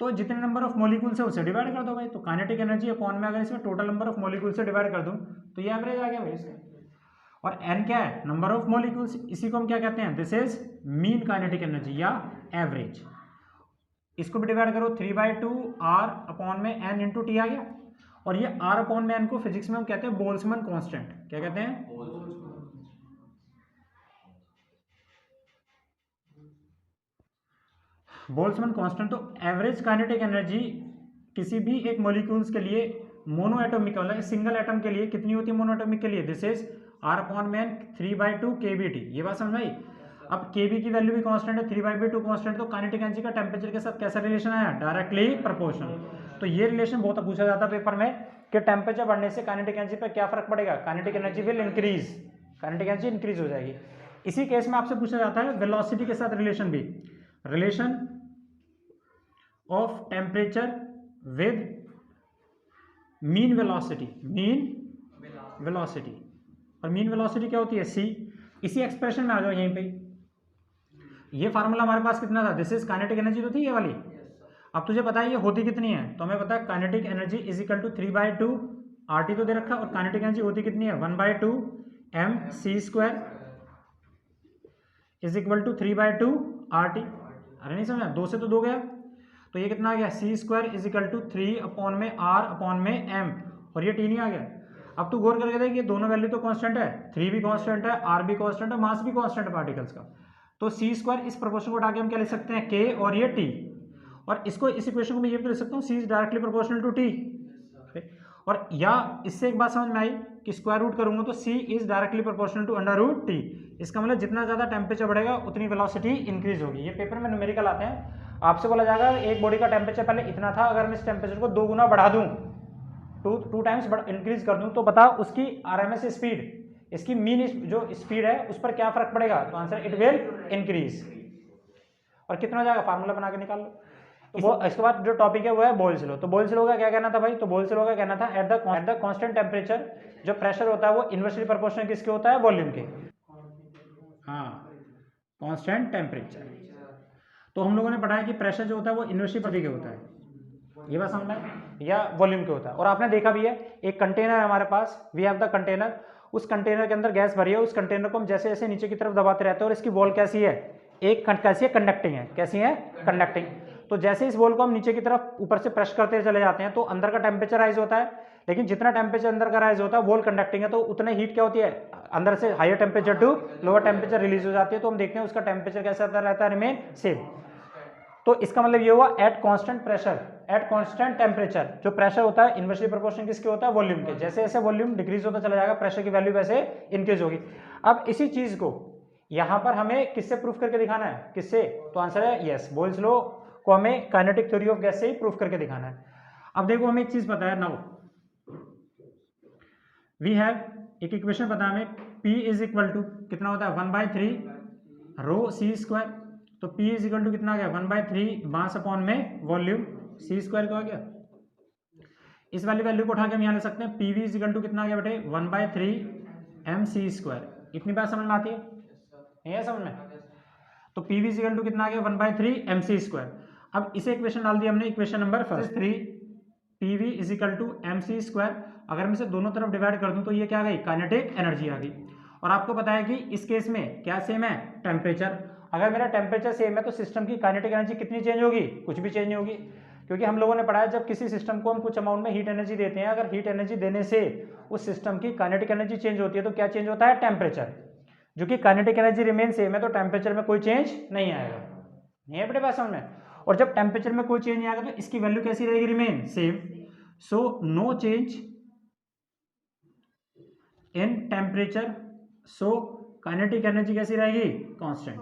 तो जितने नंबर ऑफ मॉलिक्यूल्स है उसे डिवाइड कर दो भाई, तो काइनेटिक एनर्जी अपॉन में अगर इसमें टोटल नंबर ऑफ मॉलिक्यूल से डिवाइड कर दूं तो ये एवरेज आ गया भाई इसका। और n क्या है, नंबर ऑफ मॉलिक्यूल्स, इसी को हम क्या कहते हैं, this is mean kinetic energy या एवरेज। इसको भी डिवाइड करो 3/2 r अपॉन में n इंटू टी आ गया। और ये r अपॉन में n को फिजिक्स में हम कहते हैं बोल्ट्जमैन कांस्टेंट। क्या कहते हैं, बोल्ट्जमैन कांस्टेंट। तो एवरेज काइनेटिक एनर्जी किसी भी एक मॉलिक्यूल्स के लिए मोनो एटॉमिक मतलब सिंगल एटम के लिए कितनी होती है मोनो एटॉमिक के लिए, दिस इज r अपॉन में n 3/2 kBt। ये बात समझ आई। अब kb की वैल्यू भी कांस्टेंट है, 3/2 कांस्टेंट, तो काइनेटिक एनर्जी का टेम्परेचर के साथ कैसा रिलेशन आया, डायरेक्टली प्रोपोर्शनल। तो ये रिलेशन बहुत पूछा जाता है पेपर में कि टेम्परेचर बढ़ने से काइनेटिक एनर्जी पर क्या फर्क पड़ेगा, kinetic energy will increase, kinetic energy increase हो जाएगी। इसी केस में आपसे पूछा जाता है वेलोसिटी के साथ रिलेशन भी, relation of temperature with mean velocity, mean velocity. और मीन वेलोसिटी क्या होती है, c। इसी एक्सप्रेशन में आ जाओ यहीं पे, ये फार्मूला हमारे पास कितना था, दिस इज काइनेटिक एनर्जी तो थी ये वाली। अब तुझे पता है ये होती कितनी है, तो हमें पता है kinetic energy is equal to 3/2 RT तो दे रखा, और काइनेटिक एनर्जी होती कितनी है 1/2 mc² is equal to 3/2 RT। अरे नहीं समझा, 2 से तो 2 गया, तो ये कितना आ गया c² is equal to 3 upon में r अपॉन में m, और ये t नहीं आ गया। अब तू गौर करके देख, ये दोनों वैल्यू तो कांस्टेंट है, 3 भी कांस्टेंट है, r भी कांस्टेंट है, मास भी कांस्टेंट है पार्टिकल्स का। तो c² इस प्रोपोर्शन को उठा के हम क्या लिख सकते हैं, k, और ये t। और इसको इस इक्वेशन को मैं ये भी लिख सकता हूँ, c is directly proportional to t। और या इससे एक बात समझ में आई कि स्क्वायर रूट करूंगा तो c is directly proportional to √t। इसका मतलब जितना ज्यादा टेम्परेचर बढ़ेगा उतनी वेलोसिटी इंक्रीज होगी। ये पेपर में न्यूमेरिकल आते हैं, आपसे बोला जाएगा एक बॉडी का टेम्परेचर पहले इतना था, अगर मैं इस टेम्परेचर को 2 गुना बढ़ा दूं, टू टाइम्स इंक्रीज कर दूं, तो बता उसकी RMS स्पीड, इसकी मीन जो स्पीड है उस पर क्या फर्क पड़ेगा, तो आंसर इट विल इंक्रीज। और कितना हो जाएगा, फार्मूला बना के निकाल लो। तो वो इसके बाद जो टॉपिक है वो है बोल्स लॉ। तो बोल्स लॉ का क्या कहना था भाई, तो बोल्स लॉ का कहना था एट द कांस्टेंट टेम्परेचर जो प्रेशर होता है वो इनवर्सली प्रोपोर्शनल किसके होता है, वॉल्यूम के। हाँ, कांस्टेंट टेम्परेचर। तो हम लोगों ने पढ़ा है कि प्रेशर जो होता है वो इनवर्सली प्रोपोर्शनल के होता है, ये बात समझ में, या वॉल्यूम के होता है। और आपने देखा भी है, एक कंटेनर है हमारे पास, वी हैव द कंटेनर, उस कंटेनर के अंदर गैस भरी है, उस कंटेनर को हम जैसे जैसे नीचे की तरफ दबाते रहते हैं, और इसकी वॉल कैसी है, एक कैसी है, कंडक्टिंग है, कैसी है, कंडक्टिंग। तो जैसे इस वॉल को हम नीचे की तरफ ऊपर से प्रेस करते चले जाते हैं तो अंदर का टेम्परेचर राइज होता है, लेकिन जितना टेम्परेचर अंदर का राइज होता है, वॉल कंडक्टिंग है, तो उतने हीट क्या होती है, अंदर से higher temperature to lower temperature release हो जाती है। तो हम देखते हैं उसका टेम्परेचर कैसा रहता है, रिमेन सेम। तो इसका मतलब ये हुआ eight constant pressure, at constant temperature जो प्रेशर होता है इनवर्सली प्रोपोर्शनल किसके होता है, वॉल्यूम के। जैसे जैसे वॉल्यूम डिक्रीज होता चला जाएगा, प्रेशर की वैल्यू वैसे इंक्रीज होगी। अब इसी चीज को यहां पर हमें किससे प्रूफ करके दिखाना है, किससे, तो आंसर है यस, बोल्स लॉ को हमें काइनेटिक थ्योरी ऑफ गैस से ही प्रूफ करके दिखाना है। अब देखो हमें एक चीज पता है, नाउ वी हैव एक इक्वेशन पता है हमें, P इज इक्वल टू कितना होता है 1/3 रो c²। तो P इज इक्वल टू कितना आ गया 1/3 मास अपॉन में वॉल्यूम c² को आ गया। इस वाली वैल्यू को उठा के हम यहाँ ले सकते हैं, PV इज इक्वल टू कितना आ गया बेटे 1/3 mc²। इतनी बात समझ में आती है, नहीं है समझ में। तो PV इज इक्वल टू कितना आ गया 1/3 mc²। अब इसे इक्वेशन डाल दिया हमने, equation number first 3 PV is equal to mc²। अगर मैं इसे दोनों तरफ डिवाइड कर दूं तो ये क्या आ गई, काइनेटिक एनर्जी आ गई। और आपको पता है कि इस केस में क्या सेम है, टेम्परेचर। अगर मेरा टेम्परेचर सेम है तो सिस्टम की काइनेटिक एनर्जी कितनी चेंज होगी, कुछ भी चेंज नहीं होगी, क्योंकि हम लोगों ने पढ़ा है जब किसी सिस्टम को हम कुछ अमाउंट में हीट एनर्जी देते हैं, अगर हीट एनर्जी देने से उस सिस्टम की काइनेटिक एनर्जी चेंज होती है तो क्या चेंज होता है, टेम्परेचर। जो कि काइनेटिक एनर्जी रिमेन सेम है तो टेम्परेचर में कोई चेंज नहीं आएगा, नहीं है बेटे बात समझ में। और जब टेम्परेचर में कोई चेंज नहीं आएगा तो इसकी वैल्यू कैसी रहेगी, remain same. So no change in temperature, so kinetic energy कैसी रहेगी, कांस्टेंट,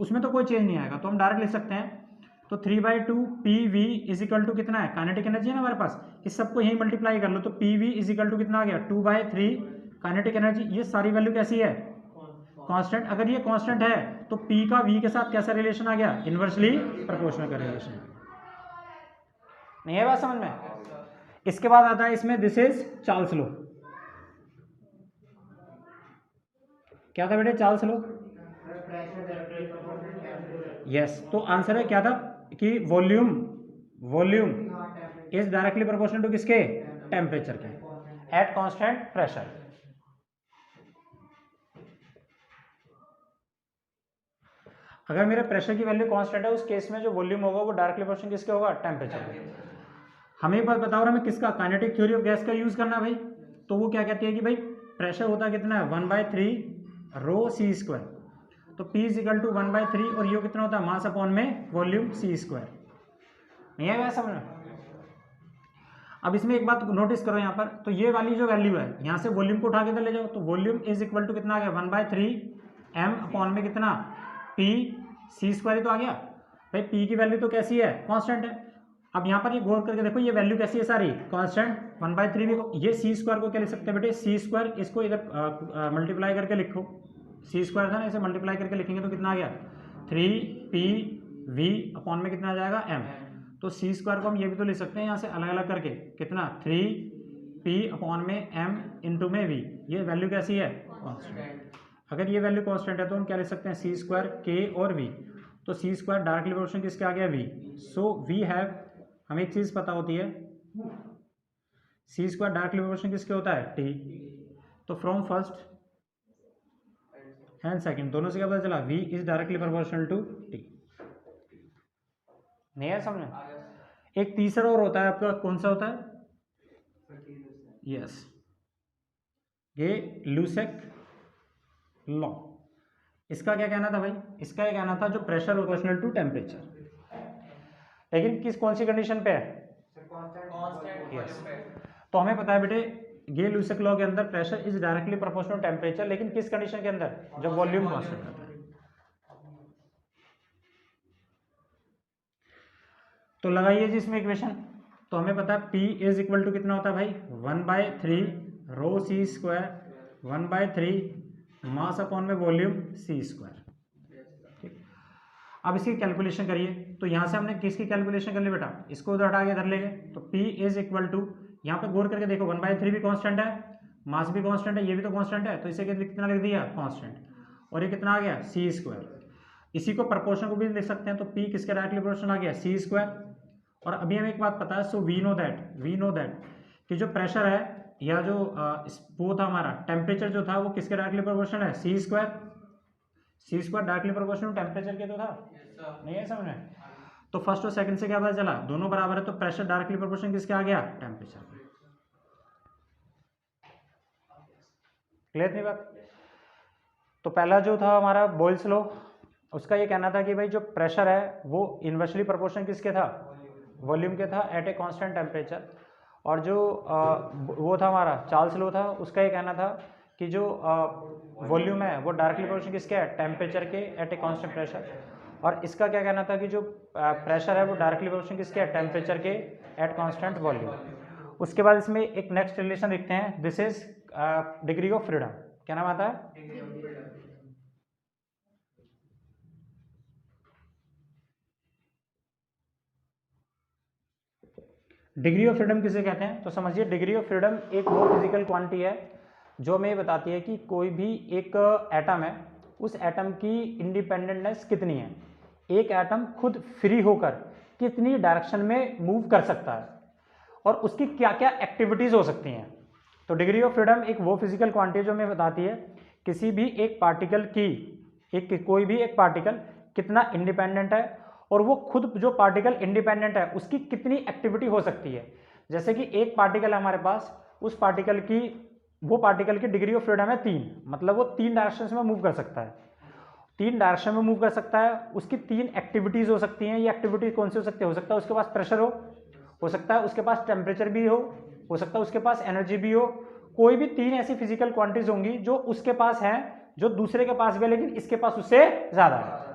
उसमें तो कोई चेंज नहीं आएगा। तो हम डायरेक्ट लिख सकते हैं, तो 3/2 PV इज इक्वल टू कितना है, काइनेटिक एनर्जी है ना हमारे पास, इस सबको यही मल्टीप्लाई कर लो, तो PV इज इक्वल टू कितना आ गया 2/3 काइनेटिक एनर्जी। ये सारी वैल्यू कैसी है, कांस्टेंट। अगर ये कांस्टेंट है तो P का V के साथ कैसा रिलेशन आ गया, इनवर्सली प्रोपोर्शनल का रिलेशन। नहीं है बात समझ में। इसके बाद आता है इसमें दिस इज चार्ल्स लॉ। क्या था बेटे चार्ल्स लॉ, यस। तो आंसर है क्या था कि volume volume is directly proportional to किसके, टेम्परेचर के, एट कांस्टेंट प्रेशर। अगर मेरे प्रेशर की वैल्यू कांस्टेंट है उस केस में जो वॉल्यूम होगा वो डायरेक्टली प्रोपोर्शनल किसके होगा, टेम्परेचर के। हमें एक बात बताओ और हमें किसका, काइनेटिक थ्योरी ऑफ गैस का यूज करना भाई, तो वो क्या कहती है कि भाई प्रेशर होता है कितना है 1/3 रो सी स्क्वायर, तो P इज इक्वल टू 1/3 और ये कितना होता है मास अपॉन में वॉल्यूम सी स्क्वायर। नहीं आया समझ। अब इसमें एक बात नोटिस करो यहाँ पर, तो ये वाली जो वैल्यू है यहाँ से वॉल्यूम को उठा के इधर ले जाओ, तो वॉल्यूम इज इक्वल टू कितना आ गया 1/3 m अपॉन में कितना P सी स्क्वायर तो आ गया। भाई P की वैल्यू तो कैसी है, कांस्टेंट है। अब यहाँ पर ये गौर करके देखो ये वैल्यू कैसी है सारी कांस्टेंट, 1/3 भी। ये सी स्क्वायर को क्या लिख सकते हैं बेटे, सी स्क्वायर, इसको इधर मल्टीप्लाई करके लिखो, सी स्क्वायर था ना, इसे मल्टीप्लाई करके लिखेंगे तो कितना आ गया 3PV अपॉन में कितना आ जाएगा m। तो सी स्क्वायर को हम ये भी तो लिख सकते हैं यहाँ से अलग अलग करके, कितना 3P अपॉन में m इंटू में v। ये वैल्यू कैसी है, कांस्टेंट। अगर ये वैल्यू कांस्टेंट है तो हम क्या लिख सकते हैं सी स्क्वायर k और v। तो सी स्क्वायर डायरेक्टली प्रोपोर्शनल किसके आ गया v। सो वी हैव, हमें एक चीज पता होती है सी स्क्वायर डायरेक्टली प्रोपोर्शनल किसके होता है t। तो फ्रॉम फर्स्ट एंड सेकंड दोनों से क्या पता चला, v is directly proportional to t। नहीं है समझ। एक तीसरा और होता है आपका, कौन सा होता है, यस ये लूसेक लॉ। इसका क्या कहना था भाई, इसका ये कहना था जो प्रेशर प्रोपोर्शनल टू टेम्परेचर, लेकिन किस कौन सी कंडीशन पे है, यस। तो हमें पता है बेटे ये लूसेक लॉ के अंदर pressure is directly proportional to temperature, लेकिन किस कंडीशन के अंदर, जब वॉल्यूम कांस्टेंट रहता है। तो लगाइए जी इसमें इक्वेशन, तो हमें पता है P इज इक्वल टू कितना होता है भाई 1/3 रो सी स्क्वायर 1/3 मास अपॉन में वॉल्यूम सी स्क्वायर। ठीक, अब इसकी कैलकुलेशन करिए, तो यहाँ से हमने किसकी कैलकुलेशन कर ली बेटा, इसको उधर हटा के इधर ले गए, तो P इज इक्वल टू, यहाँ पे गौर करके देखो 1/3 भी कांस्टेंट है, मास भी कांस्टेंट है, ये भी तो कांस्टेंट है, तो इसे कितना लिख दिया कांस्टेंट, और ये कितना आ गया सी स्क्वायर। इसी को प्रपोर्शन को भी लिख सकते हैं, तो P किसके डायरेक्टली प्रोपोर्शनल आ गया सी स्क्वायर। और अभी हमें एक बात पता है, सो वी नो दैट कि जो प्रेशर है या जो वो था हमारा टेम्परेचर जो था वो किसके डायरेक्टली प्रोपोर्शनल है, सी स्क्वायर। सी स्क्वायर डायरेक्टली प्रोपोर्शनल टेम्परेचर के तो था, नहीं है समझ में। तो फर्स्ट और सेकंड से क्या पता चला, दोनों बराबर है, तो प्रेशर डायरेक्टली प्रोपोर्शनल किसके आ गया, टेम्परेचर। क्लियर नहीं बात। तो पहला जो था हमारा बॉयल्स लॉ, उसका ये कहना था कि भाई जो प्रेशर है वो इन्वर्सली प्रोपोर्शनल किसके था, वॉल्यूम के था एट ए कांस्टेंट टेम्परेचर। और जो वो था हमारा चार्ल्स लॉ था, उसका ये कहना था कि जो वॉल्यूम है वो डायरेक्टली प्रोपोर्शनल किसके है, टेम्परेचर के एट ए कांस्टेंट प्रेशर। और इसका क्या कहना था कि जो प्रेशर है वो डायरेक्टली प्रोपोर्शनल किसके है, टेम्परेचर के एट कांस्टेंट वॉल्यूम। उसके बाद इसमें एक नेक्स्ट रिलेशन लिखते हैं, this is degree of freedom. क्या नाम आता है, डिग्री ऑफ फ्रीडम किसे कहते हैं। तो समझिए डिग्री ऑफ फ्रीडम एक वो फिजिकल क्वांटिटी है जो हमें बताती है कि कोई भी एक एटम है, उस एटम की इंडिपेंडेंटनेस कितनी है, एक एटम खुद फ्री होकर कितनी डायरेक्शन में मूव कर सकता है और उसकी क्या क्या एक्टिविटीज हो सकती हैं। तो डिग्री ऑफ फ्रीडम एक वो फिजिकल क्वांटिटी जो हमें बताती है किसी भी एक पार्टिकल की, कोई भी एक पार्टिकल कितना इंडिपेंडेंट है और वो खुद जो पार्टिकल इंडिपेंडेंट है उसकी कितनी एक्टिविटी हो सकती है। जैसे कि एक पार्टिकल है हमारे पास, उस पार्टिकल की, वो पार्टिकल की डिग्री ऑफ फ्रीडम है 3, मतलब वो 3 डायरेक्शन में मूव कर सकता है, 3 डायरेक्शन में मूव कर सकता है, उसकी 3 एक्टिविटीज हो सकती हैं। ये एक्टिविटीज कौन सी हो सकती है, उसके पास प्रेशर हो सकता है उसके पास टेम्परेचर भी हो सकता है उसके पास एनर्जी भी हो। कोई भी 3 ऐसी फिजिकल क्वांटिटीज होंगी जो उसके पास है, जो दूसरे के पास भी है, लेकिन इसके पास उससे ज्यादा है।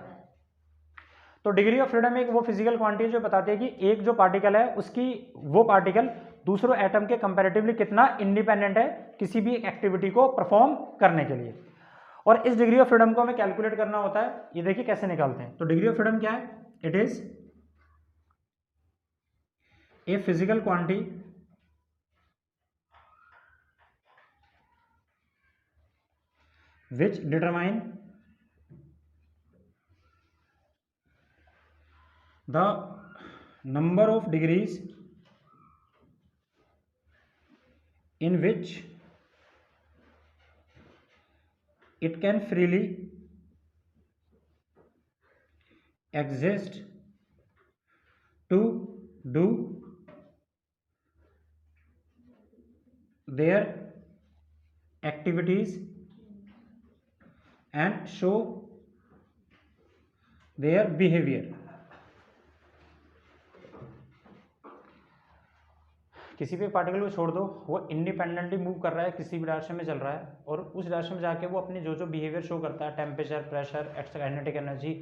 तो डिग्री ऑफ फ्रीडम एक वो फिजिकल क्वांटिटी जो बताती है कि एक जो पार्टिकल है उसकी, वो पार्टिकल दूसरों एटम के कंपैरेटिवली कितना इंडिपेंडेंट है किसी भी एक एक्टिविटी को परफॉर्म करने के लिए। और इस डिग्री ऑफ फ्रीडम को हमें कैलकुलेट करना होता है, ये देखिए कैसे निकालते हैं। तो डिग्री ऑफ फ्रीडम क्या है, it is a physical quantity which determine the number of degrees in which it can freely exist to do their activities and show their behavior. किसी भी पार्टिकल को छोड़ दो, वो इंडिपेंडेंटली मूव कर रहा है, किसी भी डायरेक्शन में चल रहा है, और उस डायरेक्शन में जाके वो अपने जो जो बिहेवियर शो करता है, temperature, pressure, kinetic energy,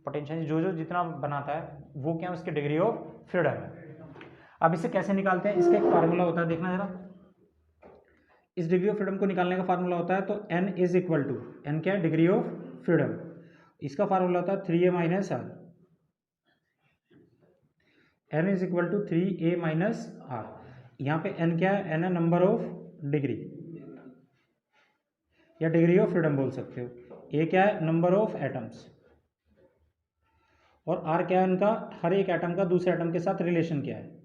potential, जो जो जितना बनाता है, वो क्या है, उसकी डिग्री ऑफ फ्रीडम है। अब इसे कैसे निकालते हैं, इसका एक फार्मूला होता है, देखना जरा। इस डिग्री ऑफ फ्रीडम को निकालने का फार्मूला होता है, तो n is equal to, n क्या है, डिग्री ऑफ फ्रीडम, इसका फार्मूला होता है 3a minus R. n is equal to 3a minus R. यहाँ पे n क्या है, n है नंबर ऑफ डिग्री या डिग्री ऑफ फ्रीडम बोल सकते हो। a क्या है, नंबर ऑफ एटम्स, और r क्या है उनका, हर एक एटम का दूसरे एटम के साथ रिलेशन क्या है।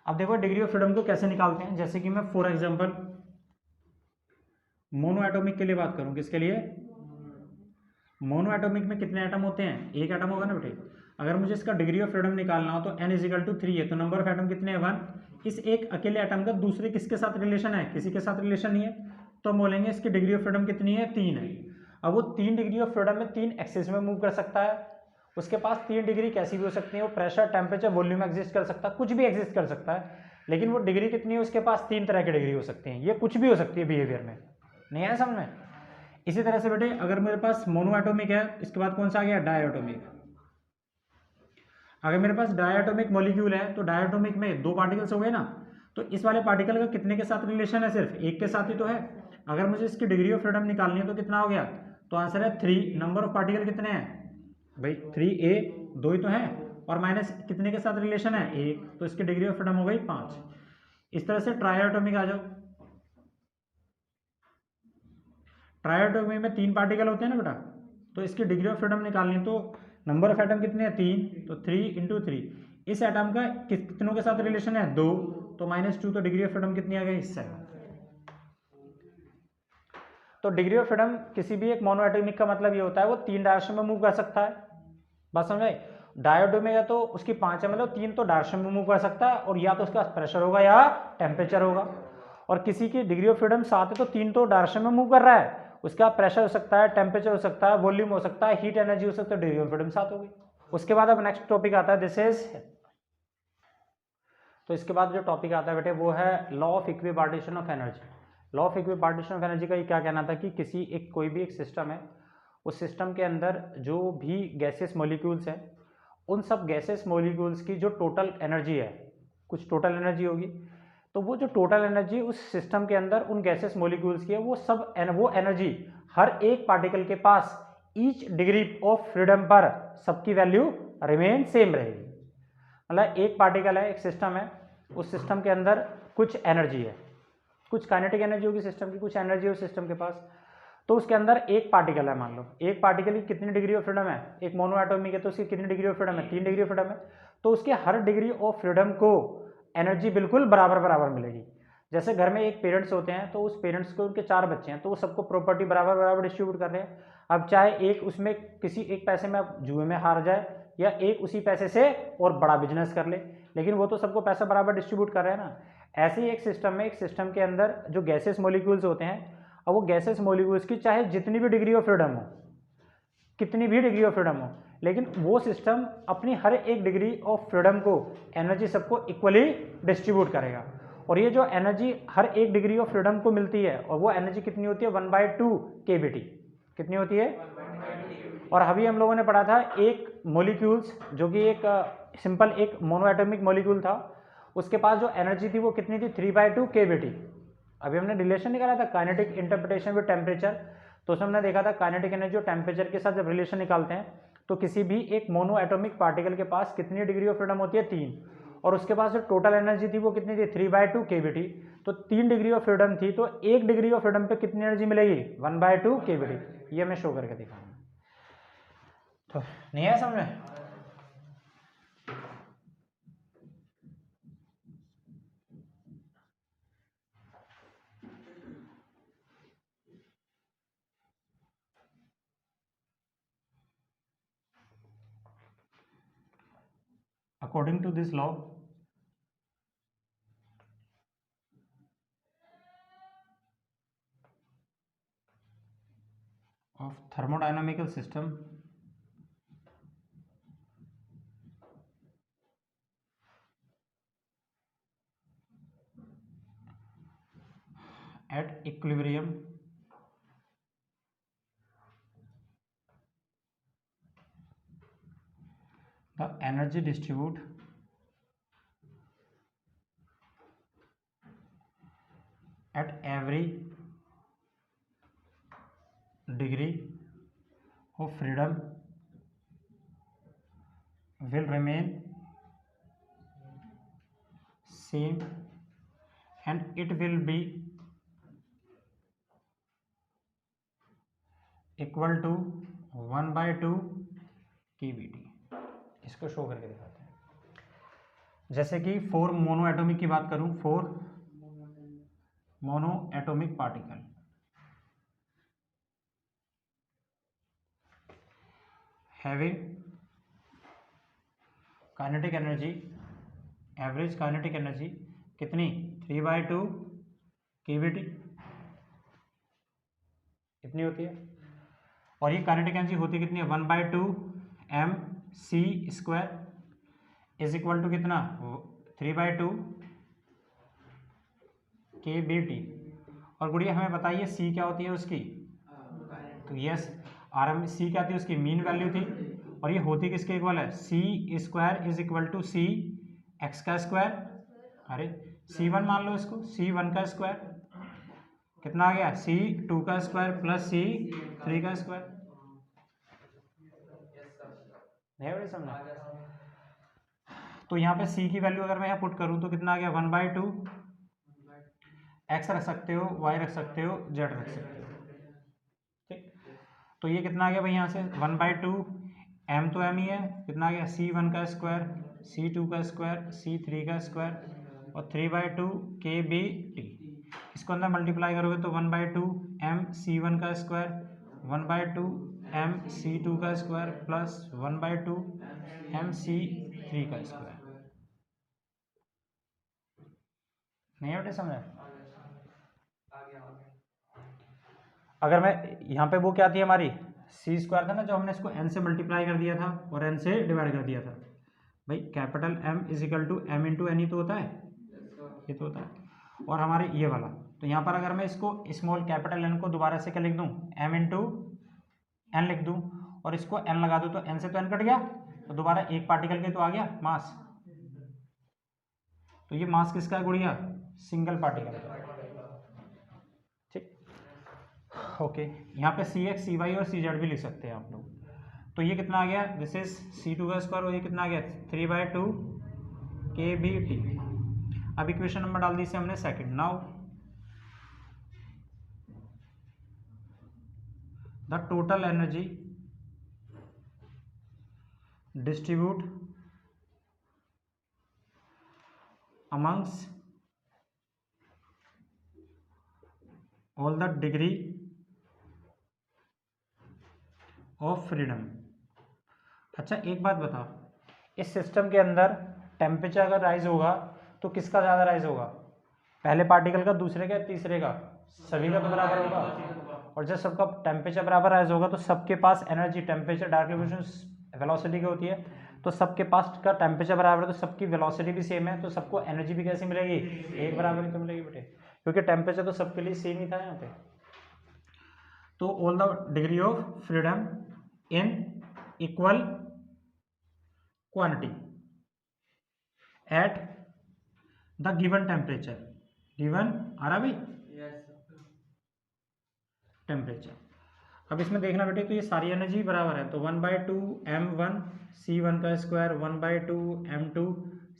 अब देखो डिग्री ऑफ फ्रीडम को कैसे निकालते हैं। जैसे कि मैं फॉर एग्जांपल मोनो एटॉमिक के लिए बात करूं, किसके लिए, मोनो एटॉमिक में कितने एटम होते हैं, एक एटम होगा ना बेटे। अगर मुझे इसका डिग्री ऑफ फ्रीडम निकालना हो तो n इज इक्वल टू 3 है, तो नंबर ऑफ एटम कितने हैं, 1। इस एक अकेले एटम का दूसरे किसके साथ रिलेशन है, किसी के साथ रिलेशन नहीं है, तो हम बोलेंगे इसकी डिग्री ऑफ फ्रीडम कितनी है, 3 है। अब वो 3 डिग्री ऑफ फ्रीडम में 3 एक्सिस में मूव कर सकता है, उसके पास 3 डिग्री कैसी भी हो सकती है, वो प्रेशर, टेम्परेचर, वॉल्यूम एग्जिस्ट कर सकता है, कुछ भी एग्जिस्ट कर सकता है, लेकिन वो डिग्री कितनी है, उसके पास 3 तरह की डिग्री हो सकती है, ये कुछ भी हो सकती है बिहेवियर में, नहीं आया समझ में। इसी तरह से बेटे अगर मेरे पास मोनो एटॉमिक है, इसके बाद कौन सा आ गया, डायटोमिक। अगर मेरे पास डायटोमिक मॉलिक्यूल है तो डायटोमिक में 2 पार्टिकल्स हो गए ना, तो इस वाले पार्टिकल का कितने के साथ रिलेशन है, सिर्फ एक के साथ ही तो है। अगर मुझे इसकी डिग्री ऑफ फ्रीडम निकालनी है तो कितना हो गया, तो आंसर है 3। नंबर ऑफ पार्टिकल कितने हैं भाई, 3a, 2 ही तो है, और माइनस कितने के साथ रिलेशन है, 1, तो इसकी डिग्री ऑफ फ्रीडम हो गई 5। इस तरह से ट्रायटोमिक आ जाओ। ट्रायटोमिक में 3 पार्टिकल होते हैं ना बेटा, तो इसकी डिग्री ऑफ फ्रीडम निकालनी है, तो नंबर ऑफ एटम कितने हैं, 3, तो 3 × 3। इस एटम का कितनों के साथ रिलेशन है, 2, तो -2, तो डिग्री ऑफ फ्रीडम कितनी आ गई, 7। तो डिग्री ऑफ फ्रीडम किसी भी एक मोनो एटॉमिक का मतलब ये होता है वो 3 डायरेक्शन में मूव कर सकता है, बात समझ आई। डायटोमिक है तो उसकी 5 है, मतलब 3 तो डायरेक्शन में मूव कर सकता है, और या तो उसका प्रेशर होगा या टेम्परेचर होगा। और किसी की डिग्री ऑफ फ्रीडम 7 है तो 3 तो डायरेक्शन में मूव कर रहा है, उसका प्रेशर हो सकता है, टेम्परेचर हो सकता है, वॉल्यूम हो सकता है, हीट एनर्जी हो सकता है, डिग्री ऑफ फ्रीडम 7 हो गई। उसके बाद अब नेक्स्ट टॉपिक आता है, दिस इज, तो इसके बाद जो टॉपिक आता है बेटे वो है law of equipartition of energy. Law of equipartition of energy का ये क्या कहना था कि किसी एक कोई भी एक सिस्टम है, उस सिस्टम के अंदर जो भी गैसेस मॉलिक्यूल्स हैं, उन सब गैसेस मॉलिक्यूल्स की जो टोटल एनर्जी है, कुछ टोटल एनर्जी होगी, तो वो जो टोटल एनर्जी उस सिस्टम के अंदर उन गैसेस मॉलिक्यूल्स की है, वो एनर्जी हर एक पार्टिकल के पास ईच डिग्री ऑफ फ्रीडम पर सबकी वैल्यू रिमेन सेम रहेगी। मतलब एक पार्टिकल है, एक सिस्टम है, उस सिस्टम के अंदर कुछ एनर्जी है, कुछ काइनेटिक एनर्जी होगी सिस्टम की, कुछ एनर्जी हो सिस्टम के पास, तो उसके अंदर एक पार्टिकल है, मान लो एक पार्टिकल की कितनी डिग्री ऑफ फ्रीडम है, एक मोनो एटॉमिक है तो उसकी कितनी डिग्री ऑफ फ्रीडम है, 3 डिग्री ऑफ फ्रीडम है, तो उसके हर डिग्री ऑफ फ्रीडम को एनर्जी बिल्कुल बराबर बराबर मिलेगी। जैसे घर में एक पेरेंट्स होते हैं, तो उस पेरेंट्स को उनके 4 बच्चे हैं, तो वो सबको प्रॉपर्टी बराबर बराबर डिस्ट्रीब्यूट कर रहे हैं। अब चाहे एक उसमें किसी एक पैसे में जुए में हार जाए, या एक उसी पैसे से और बड़ा बिजनेस कर ले, लेकिन वो तो सबको पैसा बराबर डिस्ट्रीब्यूट कर रहे हैं ना। ऐसे ही एक सिस्टम में, एक सिस्टम के अंदर जो गैसेस मॉलिक्यूल्स होते हैं, और वो गैसेस मॉलिक्यूल्स की चाहे जितनी भी डिग्री ऑफ फ्रीडम हो, कितनी भी डिग्री ऑफ फ्रीडम हो, लेकिन वो सिस्टम अपनी हर एक डिग्री ऑफ फ्रीडम को एनर्जी सबको इक्वली डिस्ट्रीब्यूट करेगा। और ये जो एनर्जी हर एक डिग्री ऑफ फ्रीडम को मिलती है, और वो एनर्जी कितनी होती है, 1/2 kBT, कितनी होती है। और अभी हम लोगों ने पढ़ा था एक मॉलिक्यूल्स जो कि एक सिंपल एक मोनो एटॉमिक मॉलिक्यूल था, उसके पास जो एनर्जी थी वो कितनी थी, 3/2 kBT। अभी हमने रिलेशन निकाला था काइनेटिक इंटरप्रिटेशन विद टेम्परेचर, तो उसमें हमने देखा था काइनेटिक एनर्जी और टेम्परेचर के साथ जब रिलेशन निकालते हैं तो किसी भी एक मोनो एटॉमिक पार्टिकल के पास कितनी डिग्री ऑफ फ्रीडम होती है, 3, और उसके पास जो टोटल एनर्जी थी वो कितनी थी, 3/2 kBT। तो 3 डिग्री ऑफ फ्रीडम थी, तो 1 डिग्री ऑफ फ्रीडम पे कितनी एनर्जी मिलेगी, 1/2 kBT। ये मैं शो करके दिखाऊंगा। तो नहीं है समझ में? According to this law, of thermodynamical system, at equilibrium, the energy distribute at every degree of freedom will remain same, and it will be equal to 1/2 kBT। इसको शो करके दिखाते हैं। जैसे कि 4 मोनो एटॉमिक की बात करूं, 4 mono atomic particle having kinetic energy, average kinetic energy कितनी, 3/2 kBT इतनी होती है। और ये काइनेटिक एनर्जी होती कितनी है, 1/2 mc² इज इक्वल टू कितना, 3/2 kBT। और गुड़िया हमें बताइए सी क्या होती है उसकी, तो यस आरएम सी क्या थी उसकी, मीन वैल्यू थी। और ये होती किसके इक्वल है, c² is equal to c x का स्क्वायर, अरे c1 मान लो इसको, c1 का स्क्वायर कितना आ गया, c2 का स्क्वायर प्लस c3 का स्क्वायर। नहीं बड़ी समझा? तो यहाँ पे c की वैल्यू अगर मैं यहाँ पुट करूँ तो कितना आ गया, 1/2, x रख सकते हो, y रख सकते हो, z रख सकते हो, ठीक। तो ये कितना आ गया भाई यहाँ से 1/2, m तो m ही है, कितना आ गया c1 का स्क्वायर, c2 का स्क्वायर, c3 का स्क्वायर और 3/2 kBT। इसको अंदर मल्टीप्लाई करोगे तो 1/2 m c1 का स्क्वायर, 1/2 m c2 का स्क्वायर प्लस 1/2 m c3 का स्क्वायर। नहीं बेटे समझ? अगर मैं यहाँ पे वो क्या थी हमारी c² था ना, जो हमने इसको n से मल्टीप्लाई कर दिया था और n से डिवाइड कर दिया था भाई, capital M is equal to m into N ही तो होता है, ये तो होता है। और हमारे ये वाला, तो यहाँ पर अगर मैं इसको स्मॉल कैपिटल N को दोबारा से क्या लिख दूँ, m इंटू एन लिख दूँ और इसको n लगा दूँ तो n से तो n कट गया, तो दोबारा एक पार्टिकल के तो आ गया मास। तो ये मास किसका है गुड़िया, सिंगल पार्टिकल का, ठीक। ओके यहाँ पे CX CY और CZ भी लिख सकते हैं आप लोग। तो ये कितना आ गया, दिस इज c2 का स्क्वायर और ये कितना आ गया 3/2 kBT। अब इक्वेशन नंबर डाल दी हमने second. Now the total energy distribute amongst all the degree of freedom. अच्छा एक बात बताओ, इस सिस्टम के अंदर टेम्परेचर अगर राइज होगा तो किसका ज़्यादा राइज होगा, पहले पार्टिकल का, दूसरे का, तीसरे का, सभी का तो बराबर होगा। और जब सबका टेम्परेचर बराबर राइज होगा तो सबके पास energy, temperature direct relation velocity की होती है, तो सबके पास का टेम्परेचर बराबर है तो सबकी वेलोसिटी भी सेम है, तो सबको एनर्जी भी कैसी मिलेगी, एक बराबर ही तो मिलेगी बेटे, क्योंकि टेम्परेचर तो सबके लिए सेम ही था यहाँ पे। तो all the degree of freedom in equal quantity at the given temperature, given आ रहा भाई टेम्परेचर। अब इसमें देखना बेटे, तो ये सारी एनर्जी बराबर है, तो 1/2 m1 c1 का स्क्वायर, 1/2 m2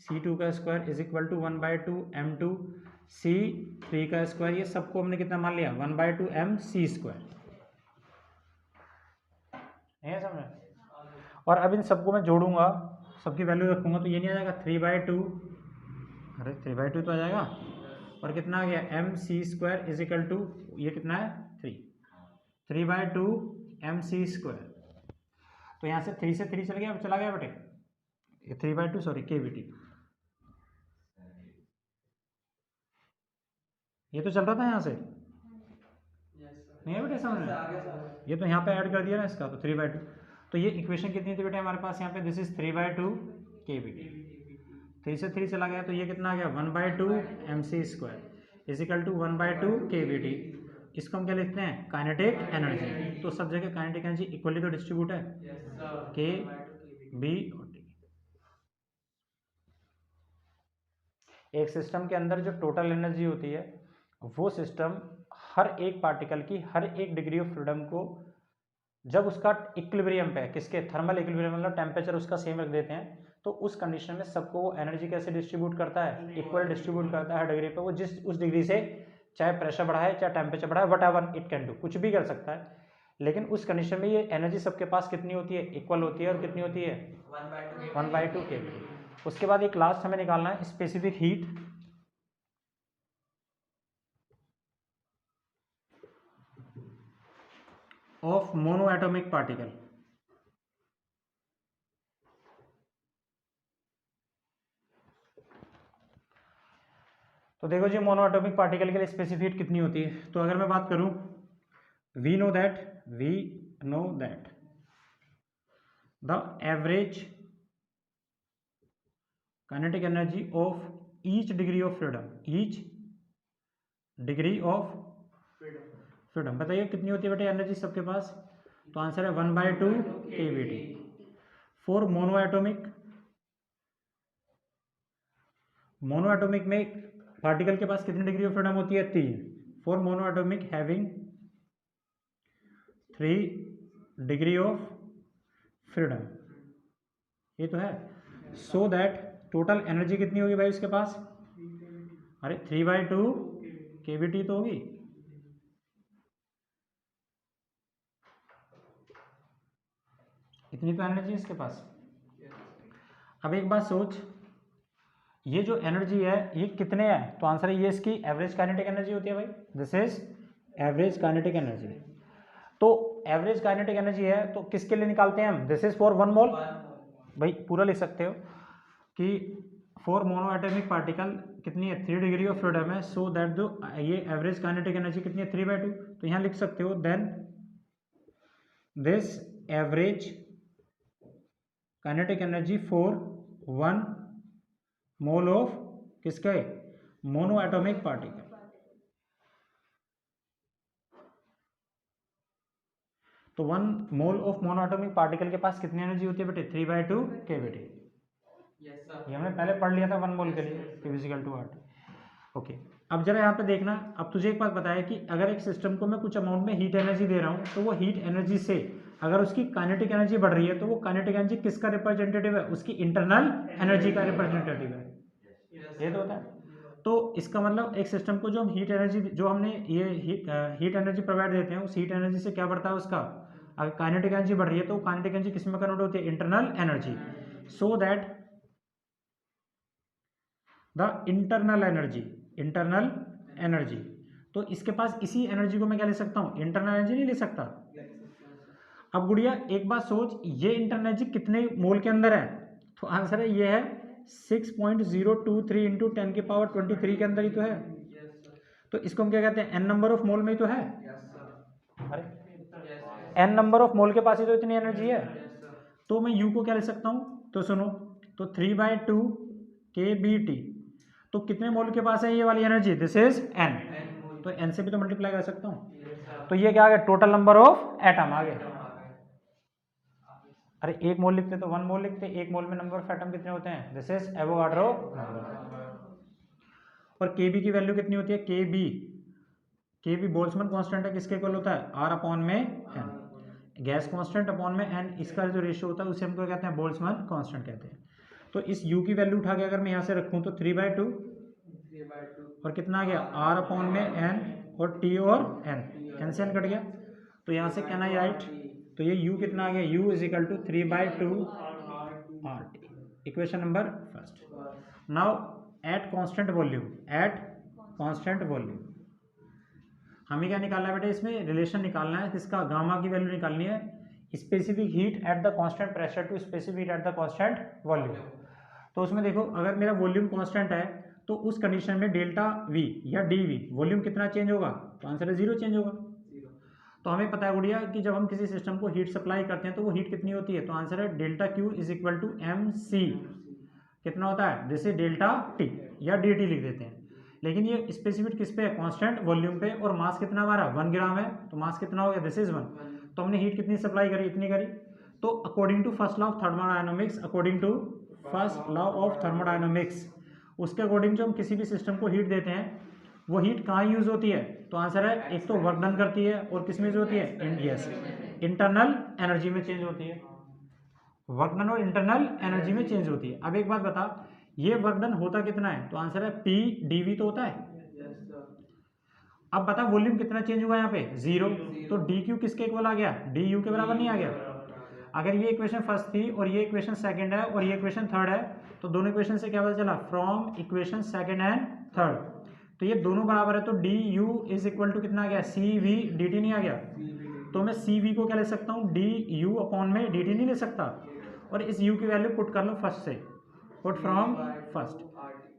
c2 का square is equal to 1/2 m2 c3 का स्क्वायर। ये सबको हमने कितना मान लिया, 1/2 m c²। है समझ? और अब इन सबको मैं जोड़ूंगा, सबकी वैल्यू रखूंगा, तो ये नहीं आ जाएगा 3/2, अरे 3/2 तो आ जाएगा, और कितना आ गया mc² इज इक्वल टू, ये कितना है 3/2 mc²। तो यहाँ से 3 से 3 चल गया, अब चला गया बेटे, ये 3/2 सॉरी kBT, ये तो चल रहा था यहाँ से, नहीं है बेटे समझ में, ये तो यहाँ पे ऐड कर दिया ना इसका, तो 3/2, तो ये इक्वेशन कितनी थी बेटे हमारे पास यहाँ पे, दिस इज 3/2 kBT, 3 से 3 चला गया, तो ये कितना आ गया 1/2 mc² is equal to 1/2 kBT। इसको हम क्या लिखते हैं, काइनेटिक एनर्जी, तो सब जगह काइनेटिक एनर्जी इक्वली तो डिस्ट्रीब्यूट है, के बी और टी। एक सिस्टम के अंदर जो टोटल एनर्जी होती है, वो सिस्टम हर एक पार्टिकल की हर एक डिग्री ऑफ फ्रीडम को, जब उसका इक्विलिब्रियम पे है, किसके थर्मल इक्विलिब्रियम, मतलब टेम्परेचर उसका सेम रख देते हैं, तो उस कंडीशन में सबको वो एनर्जी कैसे डिस्ट्रीब्यूट करता है, इक्वल डिस्ट्रीब्यूट करता है हर डिग्री पे, वो जिस उस डिग्री से चाहे प्रेशर बढ़ाए चाहे टेम्परेचर बढ़ाए, what ever it can do, कुछ भी कर सकता है, लेकिन उस कंडीशन में ये एनर्जी सबके पास कितनी होती है, इक्वल होती है, और कितनी होती है 1/2 kBT। उसके बाद एक लास्ट हमें निकालना है specific heat of mono atomic particle. तो देखो जी मोनो एटॉमिक पार्टिकल के लिए स्पेसिफिक हीट कितनी होती है, तो अगर मैं बात करूं, we know that the average kinetic energy of each degree of freedom, each degree of freedom, बताइए कितनी होती है बेटे एनर्जी सबके पास, तो आंसर है 1/2 kBT। फॉर मोनो एटॉमिक में पार्टिकल के पास कितनी डिग्री ऑफ फ्रीडम होती है, 3। For mono atomic having 3 degree of freedom, ये तो है, सो दैट टोटल एनर्जी कितनी होगी भाई उसके पास, अरे 3/2 kBT तो होगी, इतनी तो एनर्जी इसके पास। अब एक बात सोच, ये जो एनर्जी है ये कितने है, तो आंसर है ये इसकी एवरेज काइनेटिक एनर्जी होती है भाई, this is average kinetic energy. तो एवरेज काइनेटिक एनर्जी है तो किसके लिए निकालते हैं हम, दिस इज फॉर 1 मोल, भाई पूरा लिख सकते हो कि फॉर मोनो एटॉमिक पार्टिकल कितनी है, 3 डिग्री ऑफ फ्रीडम है, सो दैट जो ये एवरेज काइनेटिक एनर्जी कितनी है 3/2, तो यहाँ लिख सकते हो then this average kinetic energy for 1 mole of किसके, मोनो एटॉमिक पार्टिकल। तो 1 mole of mono atomic particle के पास कितनी एनर्जी होती है बेटे, 3/2 kBT। ये हमने पहले पढ़ लिया था 1 मोल के लिए, Q=RT। ओके, अब जरा यहाँ पे देखना, अब तुझे एक बात बताया कि अगर एक सिस्टम को मैं कुछ अमाउंट में हीट एनर्जी दे रहा हूँ, तो वो हीट एनर्जी से अगर उसकी काइनेटिक एनर्जी बढ़ रही है, तो वो काइनेटिक एनर्जी किसका रिप्रेजेंटेटिव है, उसकी इंटरनल एनर्जी का रिप्रेजेंटेटिव है, ये तो होता है। तो इसका मतलब एक सिस्टम को जो हम हीट एनर्जी, जो हमने ये हीट एनर्जी प्रोवाइड देते हैं, उस हीट एनर्जी से क्या बढ़ता है उसका, अगर काइनेटिक एनर्जी बढ़ रही है तो काइनेटिक एनर्जी किस में कन्वर्ट होती है, internal energy, so that the internal energy, तो इसके पास इसी एनर्जी को मैं क्या ले सकता हूँ, इंटरनल एनर्जी नहीं ले सकता। अब गुड़िया एक बात सोच, ये इंटरनल एनर्जी कितने मोल के अंदर है, तो आंसर है ये है 6.023 × 10⁻23 के अंदर ही तो है, तो इसको हम क्या कहते हैं, n नंबर ऑफ मोल में ही तो है, अरे n नंबर ऑफ मोल के पास ही तो इतनी एनर्जी है, तो मैं u को क्या ले सकता हूँ, तो सुनो, तो 3/2 kBT, तो कितने मोल के पास है ये वाली एनर्जी, दिस इज n, तो n से भी तो मल्टीप्लाई कर सकता हूँ, तो ये क्या आ गया, टोटल नंबर ऑफ एटम आ गया। अरे 1 मोल लिखते तो 1 मोल लिखते, 1 मोल में नंबर ऑफ एटम कितने होते हैं, दिस इज एवोगाड्रो नंबर। और केबी की वैल्यू कितनी होती है, केबी बोल्ट्जमैन कांस्टेंट है, किसके इक्वल होता है, R/n, गैस कांस्टेंट अपॉन में n, इसका जो रेशियो होता है उसे हम क्या कहते हैं, बोल्ट्जमैन कांस्टेंट कहते हैं। तो इस u की वैल्यू उठा के अगर मैं यहाँ से रखूँ तो 3/2 और कितना आ गया, R/n और t और n से n कट गया, तो यहाँ से कैन आई राइट तो ये u कितना आ गया, u is equal to 3/2 RT, equation number first. Now at constant volume, at constant volume हमें क्या निकालना है बेटा, इसमें रिलेशन निकालना है किसका, गामा की वैल्यू निकालनी है, specific heat at the constant pressure to specific heat at the constant volume. तो उसमें देखो अगर मेरा वॉल्यूम कांस्टेंट है तो उस कंडीशन में डेल्टा वी या डी वी वॉल्यूम कितना चेंज होगा, तो आंसर है 0 चेंज होगा। तो हमें पता है गुड़िया कि जब हम किसी सिस्टम को हीट सप्लाई करते हैं तो वो हीट कितनी होती है, तो आंसर है delta Q is equal to M C, कितना होता है, दिस इज डेल्टा टी या डी टी लिख देते हैं। लेकिन ये स्पेसिफिक किस पे है, कांस्टेंट वॉल्यूम पे, और मास कितना हमारा 1 ग्राम है, तो मास कितना हो गया, दिस इज 1। तो हमने हीट कितनी सप्लाई करी, इतनी करी। तो according to first law of thermodynamics, according to first law of thermodynamics, उसके अकॉर्डिंग जो हम किसी भी सिस्टम को हीट देते हैं वो हीट कहाँ यूज होती है, तो आंसर है एक तो वर्क डन करती है और किस में यूज होती है, यस इंटरनल एनर्जी में चेंज होती है, वर्क डन और इंटरनल एनर्जी में चेंज होती है। अब एक बात बता, ये वर्क डन होता कितना है, तो आंसर है पी डीवी तो होता है। अब बता वॉल्यूम कितना चेंज हुआ यहाँ पे, 0, तो डी क्यू किसके इक्वल आ गया, डी यू के बराबर नहीं आ गया। अगर ये इक्वेशन फर्स्ट थी और ये इक्वेशन सेकंड है और ये इक्वेशन थर्ड है, तो दोनों इक्वेशन से क्या पता चला, from equation second and third, तो ये दोनों बराबर है, तो D U is equal to कितना आ गया, सी वी डी टी नहीं आ गया। तो मैं सी वी को क्या ले सकता हूँ, डी यू अपॉन में डी टी नहीं ले सकता, और इस यू की वैल्यू पुट कर लो फर्स्ट से, पुट फ्रॉम फर्स्ट,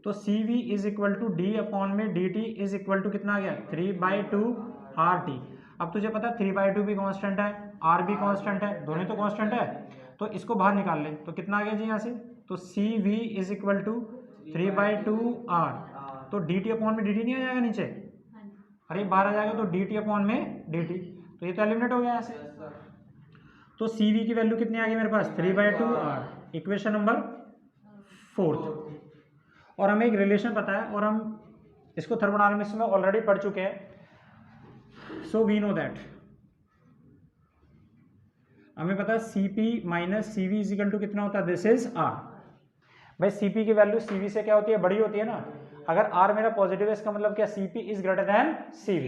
तो C V is equal to D upon में D T is equal to कितना आ गया, 3/2 आर टी। अब तुझे पता है 3/2 भी कांस्टेंट है, आर भी कांस्टेंट है, दोनों तो कांस्टेंट है, तो इसको बाहर निकाल ले, तो कितना आ गया जी यहाँ से, तो C V is equal to 3/2 R, तो डी टी अपॉन में डी टी नहीं आ जाएगा नीचे, अरे बाहर आ जाएगा, तो डी टी अपॉन में डी टी, तो ये तो एलिमिनेट हो गया यहाँ से। तो सी वी की वैल्यू कितनी आ गई मेरे पास, 3/2 आर, इक्वेशन नंबर 4। और हमें एक रिलेशन पता है और हम इसको थर्मोडायनामिक्स में ऑलरेडी पढ़ चुके हैं, सो वी नो दैट, हमें पता है Cp माइनस Cv इज इक्वल टू कितना होता है, दिस इज R। भाई Cp की वैल्यू Cv से क्या होती है, बड़ी होती है ना, अगर R मेरा पॉजिटिव है इसका मतलब क्या, Cp is greater than Cv।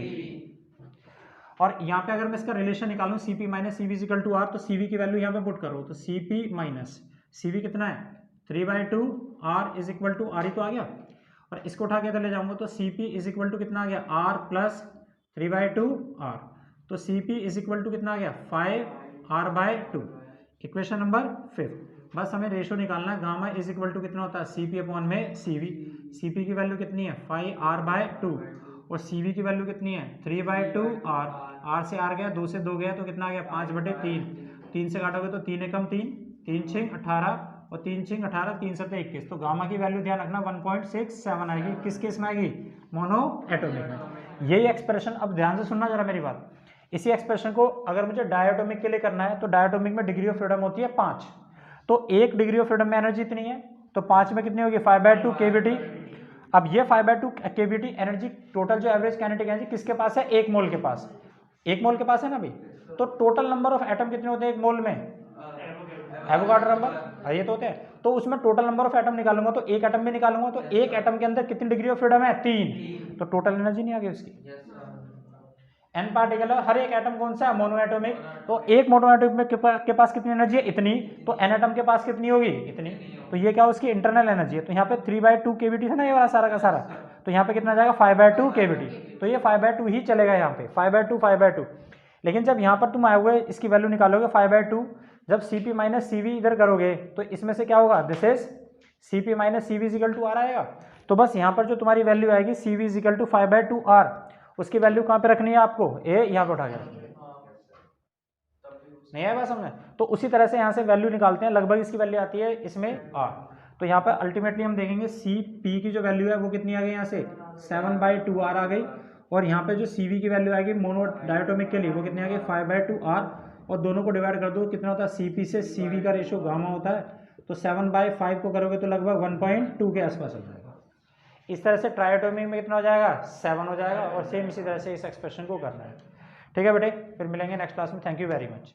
और यहाँ पे अगर मैं इसका रिलेशन निकालूं Cp माइनस Cv is equal to R, तो Cv की वैल्यू यहाँ पे पुट करो, तो Cp माइनस Cv कितना है, 3/2 R is equal to R ही तो आ गया, और इसको उठा के इधर ले जाऊंगा तो Cp इज इक्वल टू कितना आ गया, R प्लस 3/2 R, तो Cp इज इक्वल टू कितना आ गया, 5R/2, इक्वेशन नंबर 5। बस हमें रेशो निकालना है, गामा इज इक्वल टू कितना होता है, Cp अपॉन में Cv, Cp की वैल्यू कितनी है 5R/2 और Cv की वैल्यू कितनी है 3/2 R, R से R गया, 2 से 2 गया तो कितना आ गया 5/3, 3 से काटोगे तो 3 एकम 3, 3 6 18 और 3 6 18, 3 7 21, तो गामा की वैल्यू ध्यान रखना 1.67 आएगी, किस केस में आएगी, मोनो एटॉमिक में। यही एक्सप्रेशन, अब ध्यान से सुनना जरा मेरी बात, इसी एक्सप्रेशन को अगर मुझे डायटोमिक के लिए करना है तो डायटोमिक में डिग्री ऑफ फ्रीडम होती है 5, तो 1 डिग्री ऑफ फ्रीडम में एनर्जी इतनी है, तो 5 में कितनी होगी 5/2 केवीटी। अब ये 5/2 केवीटी एनर्जी, टोटल जो एवरेज काइनेटिक एनर्जी किसके पास है, 1 मोल के पास, 1 मोल के पास है ना भाई, तो टोटल नंबर ऑफ एटम कितने होते हैं 1 मोल में, एवोगाड्रो नंबर, ये तो होते हैं, तो उसमें टोटल नंबर ऑफ एटम निकालूंगा तो एक एटम भी निकालूंगा, तो एक एटम के अंदर कितनी डिग्री ऑफ फ्रीडम है 3, तो टोटल एनर्जी नहीं आ गई उसकी। एन पार्टिकल है, हर एक एटम कौन सा है, मोनोएटॉमिक, तो एक मोनोएटॉमिक के पास कितनी एनर्जी है, इतनी, तो एन एटम के पास कितनी होगी, इतनी, तो ये क्या उसकी इंटरनल एनर्जी है। तो यहाँ पे 3/2 केवीटी है ना ये वाला सारा का सारा, तो यहाँ पे कितना जाएगा 5/2 केवीटी, तो ये 5/2 ही चलेगा यहाँ पे, 5/2। लेकिन जब यहाँ पर तुम आए हुए इसकी वैल्यू निकालोगे 5/2, जब Cp माइनस Cv इधर करोगे तो इसमें से क्या होगा, दिस इज Cp माइनस Cv इजिकल टू R आएगा। तो बस यहाँ पर जो तुम्हारी वैल्यू आएगी Cv इजिकल टू 5/2 R, उसकी वैल्यू कहाँ पे रखनी है आपको, ए यहाँ पे उठा के नहीं आया बात समझ। तो उसी तरह से यहाँ से वैल्यू निकालते हैं, लगभग इसकी वैल्यू आती है इसमें R। तो यहाँ पर अल्टीमेटली हम देखेंगे Cp की जो वैल्यू है वो कितनी आ गई, यहाँ से 7/2 R आ गई, और यहाँ पे जो Cv की वैल्यू आएगी मोनो डायटोमिक के लिए वो कितनी आ गई 5/2 R, और दोनों को डिवाइड कर दो कितना होता है, Cp से Cv का रेशो गामा होता है, तो 7/5 को करोगे तो लगभग 1.2 के आसपास हो जाएगा। इस तरह से ट्राइएटोमिक में कितना हो जाएगा 7 हो जाएगा, और सेम इसी तरह से इस एक्सप्रेशन को करना है। ठीक है बेटे, फिर मिलेंगे नेक्स्ट क्लास में। Thank you very much.